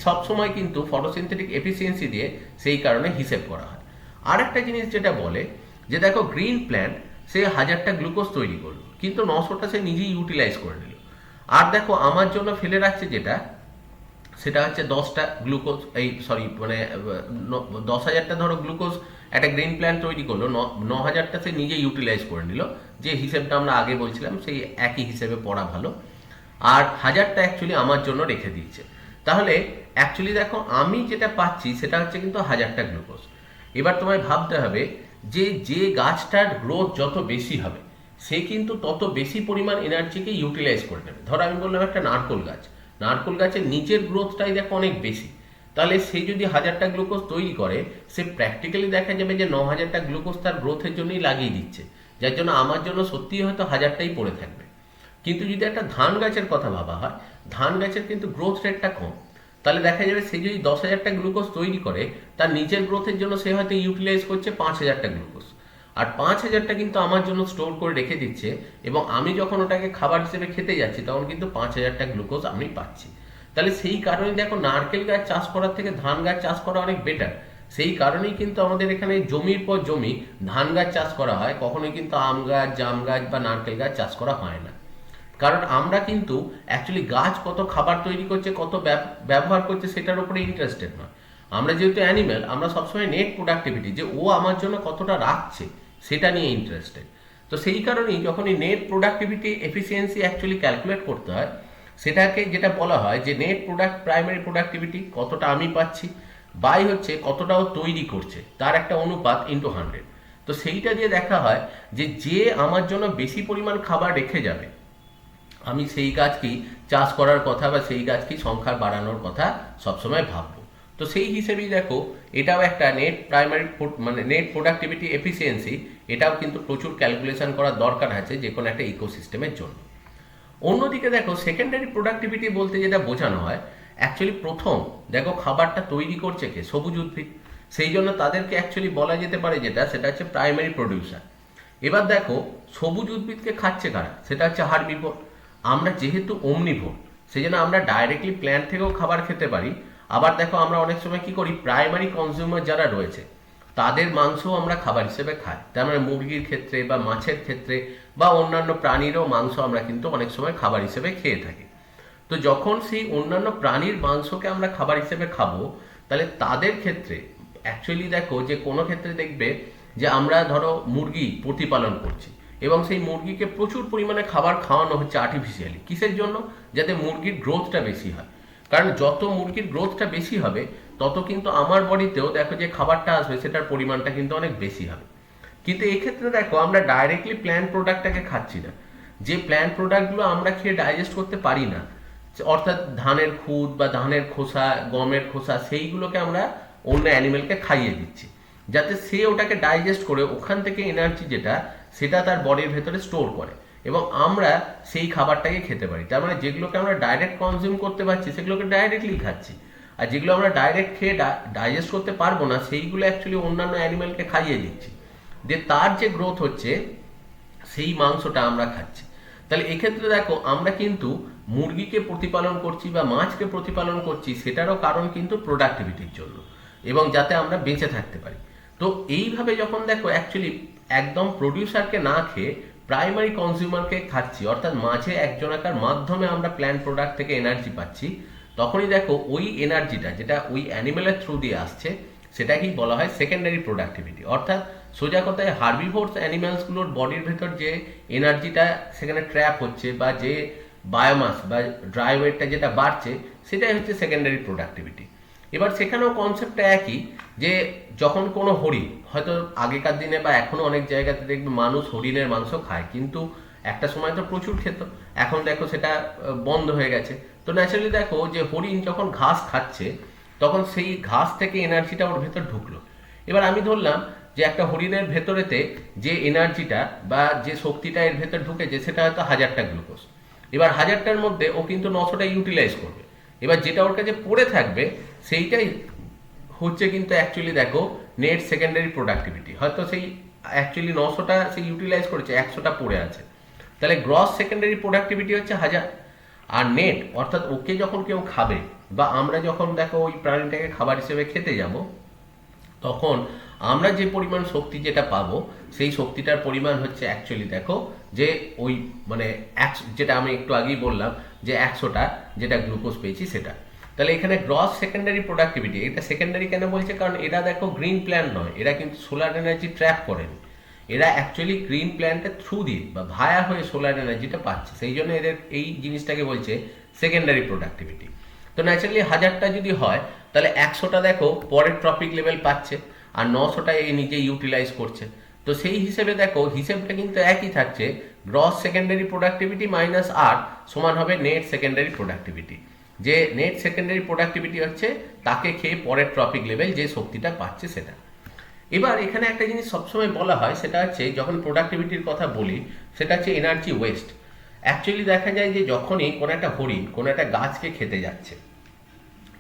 [SPEAKER 1] সবসময় কিন্তু ফটোসিনথেটিক এফিসিয়েন্সি দিয়ে সেই কারণে হিসেব করা হয়। আর একটা জিনিস যেটা বলে যে দেখো গ্রিন প্ল্যান্ট সে 1000টা গ্লুকোজ তৈরি করলো, কিন্তু 900টা সে নিজেই ইউটিলাইজ করে নিল। আর দেখো আমার জন্য ফেলে রাখছে যেটা, সেটা হচ্ছে 10টা গ্লুকোজ, এই সরি মানে 10,000টা ধরো গ্লুকোজ একটা গ্রিন প্ল্যান্ট তৈরি করলো, 9,000টা সে নিজে ইউটিলাইজ করে নিল। যে হিসেবটা আমরা আগে বলছিলাম সেই একই হিসেবে পড়া ভালো। আর 1000টা অ্যাকচুয়ালি আমার জন্য রেখে দিয়েছে। তাহলে অ্যাকচুয়ালি দেখো আমি যেটা পাচ্ছি সেটা হচ্ছে কিন্তু 1000টা গ্লুকোজ। এবার তোমায় ভাবতে হবে যে যে গাছটার গ্রোথ যত বেশি হবে, সে কিন্তু তত বেশি পরিমাণ এনার্জিকে ইউটিলাইজ করে নেবে। ধরো আমি বললাম একটা নারকোল গাছ, নারকোল গাছের নিচের গ্রোথটাই দেখো অনেক বেশি, তাহলে সে যদি 1000টা গ্লুকোজ তৈরি করে, সে প্র্যাকটিক্যালি দেখা যাবে যে 9000টা গ্লুকোজ তার গ্রোথের জন্যই লাগিয়ে দিচ্ছে, যার জন্য আমার জন্য সত্যিই হয়তো 1000টাই পড়ে থাকবে। কিন্তু যদি একটা ধান গাছের কথা ভাবা হয়, ধান গাছের কিন্তু গ্রোথ রেটটা কম, তাহলে দেখা যাবে সে যদি 10,000টা গ্লুকোজ তৈরি করে, তার নিজের গ্রোথের জন্য সে হয়তো ইউটিলাইজ করছে 5,000টা গ্লুকোজ। আর 5,000টা কিন্তু আমার জন্য স্টোর করে রেখে দিচ্ছে, এবং আমি যখন ওটাকে খাবার হিসেবে খেতে যাচ্ছি তখন কিন্তু 5,000টা গ্লুকোজ আমি পাচ্ছি। তাহলে সেই কারণে দেখো নারকেল গাছ চাষ করার থেকে ধান গাছ চাষ করা অনেক বেটার। সেই কারণেই কিন্তু আমাদের এখানে জমির পর জমি ধান গাছ চাষ করা হয়, কখনোই কিন্তু আম গাছ, জাম গাছ বা নারকেল গাছ চাষ করা হয় না। কারণ আমরা কিন্তু অ্যাকচুয়ালি গাছ কত খাবার তৈরি করছে, কত ব্যবহার করছে সেটার উপরে ইন্টারেস্টেড নয়। আমরা যেহেতু অ্যানিম্যাল, আমরা সবসময় নেট প্রোডাক্টিভিটি, যে ও আমার জন্য কতটা রাখছে সেটা নিয়ে ইন্টারেস্টেড। তো সেই কারণেই যখন এই net productivity efficiency actually calculate করতে হয়, সেটাকে যেটা বলা হয় যে নেট প্রাইমারি প্রোডাক্টিভিটি কতটা আমি পাচ্ছি, বাই হচ্ছে কতটাও তৈরি করছে, তার একটা অনুপাত ইন্টু 100। তো সেইটা দিয়ে দেখা হয় যে যে আমার জন্য বেশি পরিমাণ খাবার রেখে যাবে, আমি সেই গাছকেই চাষ করার কথা বা সেই গাছকেই সংখ্যা বাড়ানোর কথা সবসময় ভাববো। তো সেই হিসেবেই দেখো এটাও একটা নেট প্রাইমারি মানে নেট প্রোডাক্টিভিটি এফিসিয়েন্সি, এটাও কিন্তু প্রচুর ক্যালকুলেশন করার দরকার আছে যে কোনো একটা ইকোসিস্টেমের জন্য। অন্যদিকে দেখো সেকেন্ডারি প্রোডাক্টিভিটি বলতে যেটা বোঝানো হয়, অ্যাকচুয়ালি প্রথম দেখো খাবারটা তৈরি করছে কে, সবুজ উদ্ভিদ। সেই জন্য তাদেরকে অ্যাকচুয়ালি বলা যেতে পারে যেটা, সেটা হচ্ছে প্রাইমারি প্রডিউসার। এবার দেখো সবুজ উদ্ভিদকে খাচ্ছে কারা, সেটা হচ্ছে হার্বিভোর। আমরা যেহেতু ওমনিভোর, সেই জন্য আমরা ডাইরেক্টলি প্ল্যান্ট থেকেও খাবার খেতে পারি। আবার দেখো আমরা অনেক সময় কি করি, প্রাইমারি কনজিউমার যারা রয়েছে তাদের মাংসও আমরা খাবার হিসেবে খাই। তার মানে মুরগির ক্ষেত্রে বা মাছের ক্ষেত্রে বা অন্যান্য প্রাণীরও মাংস আমরা কিন্তু অনেক সময় খাবার হিসেবে খেয়ে থাকি। তো যখন সেই অন্যান্য প্রাণীর মাংসকে আমরা খাবার হিসেবে খাবো, তাহলে তাদের ক্ষেত্রে অ্যাকচুয়ালি দেখো যে কোনো ক্ষেত্রে দেখবে যে আমরা ধরো মুরগি প্রতিপালন করছি, এবং সেই মুরগিকে প্রচুর পরিমাণে খাবার খাওয়ানো হচ্ছে আর্টিফিশিয়ালি। কিসের জন্য? যাতে মুরগির গ্রোথটা বেশি হয়। কারণ যত মুরগির গ্রোথটা বেশি হবে, তত কিন্তু আমার বডিতেও দেখো যে খাবারটা আসবে সেটার পরিমাণটা কিন্তু অনেক বেশি হবে। কিন্তু এক্ষেত্রে দেখো আমরা ডাইরেক্টলি প্ল্যান্ট প্রোডাক্টটাকে খাচ্ছি না। যে প্ল্যান্ট প্রোডাক্টগুলো আমরা খেয়ে ডাইজেস্ট করতে পারি না, অর্থাৎ ধানের খুদ বা ধানের খোসা, গমের খোসা, সেইগুলোকে আমরা অন্য অ্যানিমেলকে খাইয়ে দিচ্ছি, যাতে সে ওটাকে ডাইজেস্ট করে ওখান থেকে এনার্জি যেটা, সেটা তার বডির ভেতরে স্টোর করে এবং আমরা সেই খাবারটাকে খেতে পারি। তার মানে যেগুলোকে আমরা ডাইরেক্ট কনজিউম করতে পারছি সেগুলোকে ডাইরেক্টলি খাচ্ছি, আর যেগুলো আমরা ডাইরেক্ট খেয়ে ডাইজেস্ট করতে পারবো না সেইগুলো অ্যাকচুয়ালি অন্যান্য অ্যানিমেলকে খাইয়ে দিচ্ছি, দিয়ে তার যে গ্রোথ হচ্ছে সেই মাংসটা আমরা খাচ্ছি। তাহলে এক্ষেত্রে দেখো আমরা কিন্তু মুরগিকে প্রতিপালন করছি বা মাছকে প্রতিপালন করছি, সেটারও কারণ কিন্তু প্রোডাক্টিভিটির জন্য, এবং যাতে আমরা বেঁচে থাকতে পারি। তো এইভাবে যখন দেখো অ্যাকচুয়ালি একদম প্রডিউসারকে না খেয়ে প্রাইমারি কনজিউমারকে খাচ্ছি, অর্থাৎ মাঝে একজনাকার মাধ্যমে আমরা প্ল্যান্ট প্রোডাক্ট থেকে এনার্জি পাচ্ছি, তখনই দেখো ওই এনার্জিটা যেটা ওই অ্যানিমেলের থ্রু দিয়ে আসছে, সেটাকেই বলা হয় সেকেন্ডারি প্রোডাক্টিভিটি। অর্থাৎ সোজা কথায় হার্বিভোরস অ্যানিমালসগুলোর বডির ভেতর যে এনার্জিটা সেখানে ট্র্যাপ হচ্ছে বা যে বায়োমাস বা ড্রাই ওয়েটটা যেটা বাড়ছে সেটাই হচ্ছে সেকেন্ডারি প্রোডাক্টিভিটি। এবার সেখানেও কনসেপ্টটা একই, যে যখন কোনো হরিণ, হয়তো আগেকার দিনে বা এখনো অনেক জায়গাতে দেখবে মানুষ হরিণের মাংস খায়, কিন্তু একটা সময় তো প্রচুর খেত, এখন দেখো সেটা বন্ধ হয়ে গেছে। তো ন্যাচারালি দেখো যে হরিণ যখন ঘাস খাচ্ছে তখন সেই ঘাস থেকে এনার্জিটা ওর ভেতর ঢুকলো। এবার আমি ধরলাম যে একটা হরিণের ভেতরেতে যে এনার্জিটা বা যে শক্তিটা এর ভেতর ঢুকেছে সেটা হয়তো 1000টা গ্লুকোজ। এবার 1000টার মধ্যে ও কিন্তু 900টা ইউটিলাইজ করবে। এবার যেটা ওর কাছে পড়ে থাকবে সেইটাই হচ্ছে কিন্তু অ্যাকচুয়ালি দেখো নেট সেকেন্ডারি প্রোডাক্টিভিটি। হয়তো সেই অ্যাকচুয়ালি 900টা সে ইউটিলাইজ করেছে, 100টা পড়ে আছে, তাহলে গ্রস সেকেন্ডারি প্রোডাক্টিভিটি হচ্ছে 1000। আর নেট অর্থাৎ ওকে যখন কেউ খাবে বা আমরা যখন দেখো ওই প্রাণীটাকে খাবার হিসেবে খেতে যাব, তখন আমরা যে পরিমাণ শক্তি যেটা পাবো সেই শক্তিটার পরিমাণ হচ্ছে অ্যাকচুয়ালি দেখো যে ওই মানে যেটা আমি একটু আগেই বললাম যে 100টা যেটা গ্লুকোজ পেয়েছি সেটা। তাহলে এখানে গ্রস সেকেন্ডারি প্রোডাক্টিভিটি, এটা সেকেন্ডারি কেন বলছে, কারণ এরা দেখো গ্রিন প্ল্যান্ট নয়, এরা কিন্তু সোলার এনার্জি ট্র্যাপ করেনি, এরা অ্যাকচুয়ালি গ্রিন প্ল্যান্টের থ্রু দিয়ে বা ভায়া হয়ে সোলার এনার্জিটা পাচ্ছে, সেই জন্য এদের এই জিনিসটাকে বলছে সেকেন্ডারি প্রোডাক্টিভিটি। তো ন্যাচারালি 1000টা যদি হয় তাহলে 100টা দেখো পরের ট্রপিক লেভেল পাচ্ছে আর 900টা এই নিজে ইউটিলাইজ করছে। তো সেই হিসেবে দেখো হিসেবটা কিন্তু একই থাকছে, গ্রস সেকেন্ডারি প্রোডাক্টিভিটি মাইনাস আর সমান হবে নেট সেকেন্ডারি প্রোডাক্টিভিটি। যে নেট সেকেন্ডারি প্রোডাক্টিভিটি হচ্ছে তাকে খেয়ে পরের ট্রপিক লেভেল যে শক্তিটা পাচ্ছে সেটা। এবার এখানে একটা জিনিস সবসময় বলা হয় সেটা হচ্ছে যখন প্রোডাক্টিভিটির কথা বলি সেটা হচ্ছে এনার্জি ওয়েস্ট। অ্যাকচুয়ালি দেখা যায় যে যখনই কোনো একটা হরিণ কোনো একটা গাছকে খেতে যাচ্ছে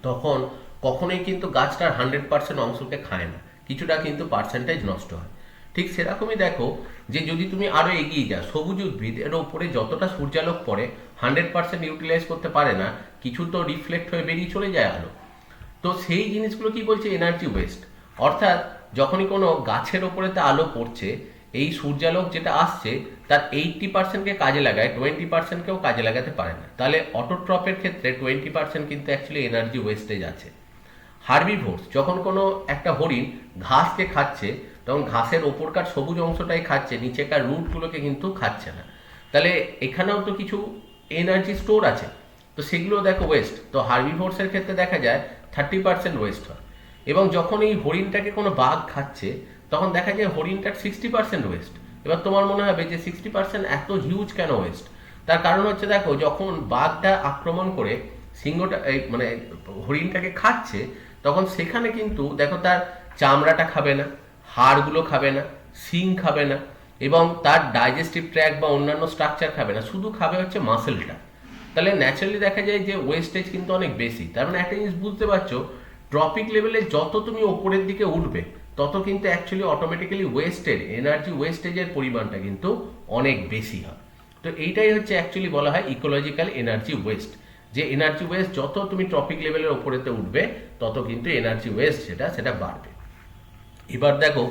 [SPEAKER 1] তখন কখনোই কিন্তু গাছটার 100% অংশকে খায় না, কিছুটা কিন্তু পার্সেন্টেজ নষ্ট হয়। ঠিক সেরকমই দেখো যে যদি তুমি আরো এগিয়ে যাও, সবুজ উদ্ভিদ এর উপরে যতটা সূর্যালোক পড়ে 100% ইউটিলাইজ করতে পারে না, কিছু তো রিফ্লেক্ট হয়ে বেরিয়ে চলে যায় আলো। তো সেই জিনিসগুলো কি বলছে, এনার্জি ওয়েস্ট। অর্থাৎ যখনই কোনো গাছের ওপরেতে আলো পড়ছে, এই সূর্যালোক যেটা আসছে তার 80%কে কাজে লাগায়, 20%কেও কাজে লাগাতে পারে না। তাহলে অটোট্রপের ক্ষেত্রে 20% কিন্তু অ্যাকচুয়ালি এনার্জি ওয়েস্টেজ আছে। হার্বিভোরস যখন কোনো একটা হরিণ ঘাসকে খাচ্ছে তখন ঘাসের ওপরকার সবুজ অংশটাই খাচ্ছে, নিচেকার রুটগুলোকে কিন্তু খাচ্ছে না। তাহলে এখানেও তো কিছু এনার্জি স্টোর আছে, তো সেগুলো দেখো ওয়েস্ট। তো হার্বিভোরসের ক্ষেত্রে দেখা যায় 30% ওয়েস্ট হয়। এবং যখন এই হরিণটাকে কোনো বাঘ খাচ্ছে তখন দেখা যায় হরিণটার 60% ওয়েস্ট। এবার তোমার মনে হবে যে 60% এত হিউজ কেন ওয়েস্ট? তার কারণ হচ্ছে দেখো যখন বাঘটা আক্রমণ করে সিংহটা মানে হরিণটাকে খাচ্ছে তখন সেখানে কিন্তু দেখো তার চামড়াটা খাবে না, হাড়গুলো খাবে না, শিং খাবে না, এবং তার ডাইজেস্টিভ ট্র্যাক্ট বা অন্যান্য স্ট্রাকচার খাবে না, শুধু খাবে হচ্ছে মাসেলটা। তাহলে ন্যাচারালি দেখা যায় যে ওয়েস্টেজ কিন্তু অনেক বেশি। তার মানে একটা জিনিস বুঝতে পারছো, ট্রপিক লেভেলে যত তুমি ওপরের দিকে উঠবে তত কিন্তু অ্যাকচুয়ালি অটোমেটিক্যালি ওয়েস্টেড এনার্জি ওয়েস্টেজের পরিমাণটা কিন্তু অনেক বেশি হয়। তো এইটাই হচ্ছে অ্যাকচুয়ালি বলা হয় ইকোলজিক্যাল এনার্জি ওয়েস্ট, যে এনার্জি ওয়েস্ট যত তুমি ট্রপিক লেভেলের ওপরেতে উঠবে তত কিন্তু এনার্জি ওয়েস্ট সেটা বাড়বে। এবার দেখো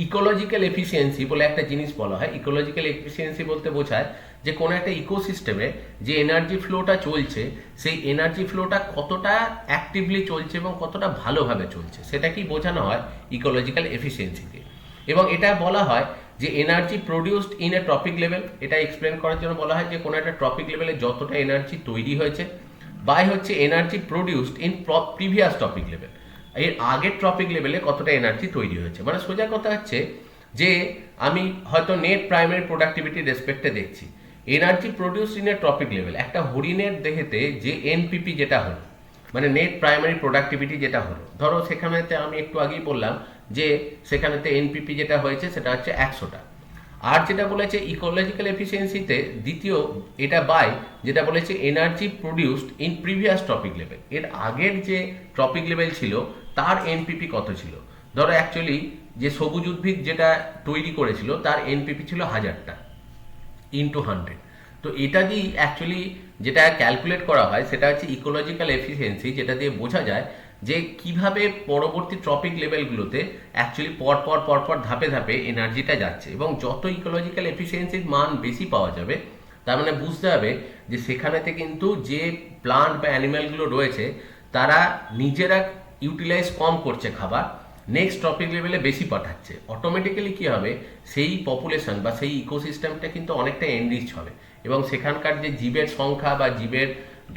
[SPEAKER 1] ইকোলজিক্যাল এফিসিয়েন্সি বলে একটা জিনিস বলা হয়। ইকোলজিক্যাল এফিসিয়েন্সি বলতে বোঝায় যে কোনো একটা ইকোসিস্টেমে যে এনার্জি ফ্লোটা চলছে সেই এনার্জি ফ্লোটা কতটা অ্যাক্টিভলি চলছে এবং কতটা ভালোভাবে চলছে, সেটা কি বোঝানো হয় ইকোলজিক্যাল এফিসিয়েন্সিতে। এবং এটা বলা হয় যে energy produced in a trophic level, এটা এক্সপ্লেন করার জন্য বলা হয় যে কোনো একটা ট্রপিক লেভেলে যতটা এনার্জি তৈরি হয়েছে বাই হচ্ছে energy produced in previous topic level, এর আগের টপিক লেভেলে কতটা এনার্জি তৈরি হয়েছে। মানে সোজা কথা হচ্ছে যে আমি হয়তো নেট প্রাইমারি প্রোডাক্টিভিটি রেসপেক্টে দেখছি energy produce in a topic level, একটা হরিণের দেহেতে যে এনপিপি যেটা হলো মানে নেট প্রাইমারি প্রোডাক্টিভিটি যেটা হলো, ধরো সেখানেতে আমি একটু আগেই বললাম যে সেখানেতে এনপিপি যেটা হয়েছে সেটা হচ্ছে 100টা। আর যেটা বলেছে ইকোলজিক্যাল এফিসিয়েন্সিতে দ্বিতীয় এটা বাই যেটা বলেছে energy produced in previous topic level, এর আগের যে টপিক লেভেল ছিল তার এনপিপি কত ছিল। ধরো অ্যাকচুয়ালি যে সবুজ উদ্ভিদ যেটা তৈরি করেছিল তার এনপিপি ছিল 1000টা ইন্টু 100। তো এটা দিয়ে অ্যাকচুয়ালি যেটা ক্যালকুলেট করা হয় সেটা হচ্ছে ইকোলজিক্যাল এফিসিয়েন্সি, যেটা দিয়ে বোঝা যায় যে কিভাবে পরবর্তী টপিক লেভেলগুলোতে অ্যাকচুয়ালি পরপর ধাপে ধাপে এনার্জিটা যাচ্ছে। এবং যত ইকোলজিক্যাল এফিসিয়েন্সির মান বেশি পাওয়া যাবে তার মানে বুঝতে হবে যে সেখানেতে কিন্তু যে প্লান্ট বা অ্যানিম্যালগুলো রয়েছে তারা নিজেরা ইউটিলাইজ কম করছে খাবার, নেক্সট টপিক লেভেলে বেশি পাঠাচ্ছে, অটোমেটিক্যালি কি হবে, সেই পপুলেশন বা সেই ইকোসিস্টেমটা কিন্তু অনেকটা এনরিচ হবে এবং সেখানকার যে জীবের সংখ্যা বা জীবের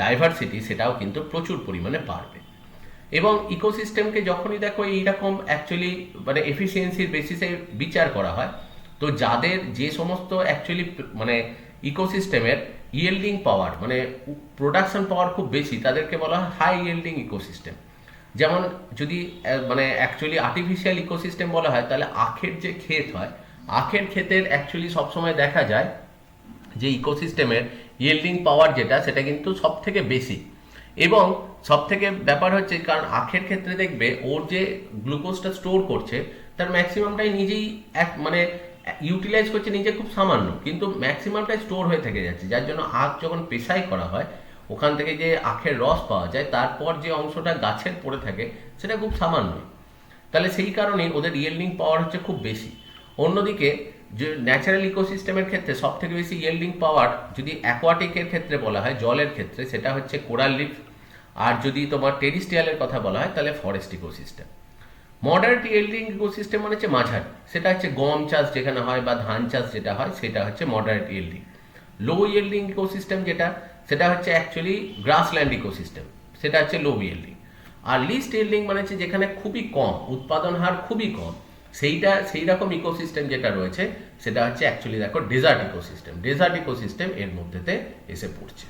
[SPEAKER 1] ডাইভার্সিটি সেটাও কিন্তু প্রচুর পরিমাণে বাড়বে। এবং ইকোসিস্টেমকে যখনই দেখো এইরকম অ্যাকচুয়ালি মানে এফিসিয়েন্সির বেসিসে বিচার করা হয়, তো যাদের যে সমস্ত অ্যাকচুয়ালি মানে ইকোসিস্টেমের ইয়েল্ডিং পাওয়ার মানে প্রোডাকশন পাওয়ার খুব বেশি, তাদেরকে বলা হয় হাই ইয়েল্ডিং ইকোসিস্টেম। যেমন যদি মানে অ্যাকচুয়ালি আর্টিফিশিয়াল ইকোসিস্টেম বলা হয়, তাহলে আখের যে ক্ষেত হয়, আখের ক্ষেতের অ্যাকচুয়ালি সবসময় দেখা যায় যে ইকোসিস্টেমের ইয়েল্ডিং পাওয়ার যেটা, সেটা কিন্তু সব থেকে বেশি। এবং সব থেকে ব্যাপার হচ্ছে, কারণ আখের ক্ষেত্রে দেখবে ওর যে গ্লুকোজটা স্টোর করছে তার ম্যাক্সিমামটাই নিজেই এক মানে ইউটিলাইজ করছে নিজে খুব সামান্য, কিন্তু ম্যাক্সিমামটাই স্টোর হয়ে থেকে যাচ্ছে, যার জন্য আখ যখন পেশাই করা হয় ওখান থেকে যে আখের রস পাওয়া যায় তারপর যে অংশটা গাছের পড়ে থাকে সেটা খুব সামান্য। তাহলে সেই কারণেই ওদের ইয়েল্ডিং পাওয়ার হচ্ছে খুব বেশি। অন্যদিকে যে ন্যাচারাল ইকোসিস্টেমের ক্ষেত্রে সব থেকে বেশি ইয়েল্ডিং পাওয়ার যদি অ্যাকোয়াটিকের ক্ষেত্রে বলা হয়, জলের ক্ষেত্রে, সেটা হচ্ছে কোরাল রিফ। আর যদি তোমার টেরিস্ট্রিয়ালের কথা বলা হয় তাহলে forest ecosystem. Moderate yielding ecosystem মানে হচ্ছে মাঝারি, সেটা হচ্ছে গম চাষ যেখানে হয় বা ধান চাষ যেটা হয় সেটা হচ্ছে মডারেট ইয়েল্ডিং। লো ইয়েল্ডিং ইকোসিস্টেম যেটা, সেটা হচ্ছে অ্যাকচুয়ালি গ্রাসল্যান্ড ইকোসিস্টেম, সেটা হচ্ছে লো ইয়েল্ডিং। আর লিস্ট ইয়েল্ডিং মানে হচ্ছে যেখানে খুবই কম উৎপাদন হার, খুবই কম, সেই রকম ইকোসিস্টেম যেটা রয়েছে সেটা হচ্ছে অ্যাকচুয়ালি দেখো ডেজার্ট ইকোসিস্টেম। ডেজার্ট ইকোসিস্টেম এর মধ্যেতে এসে পড়ছে।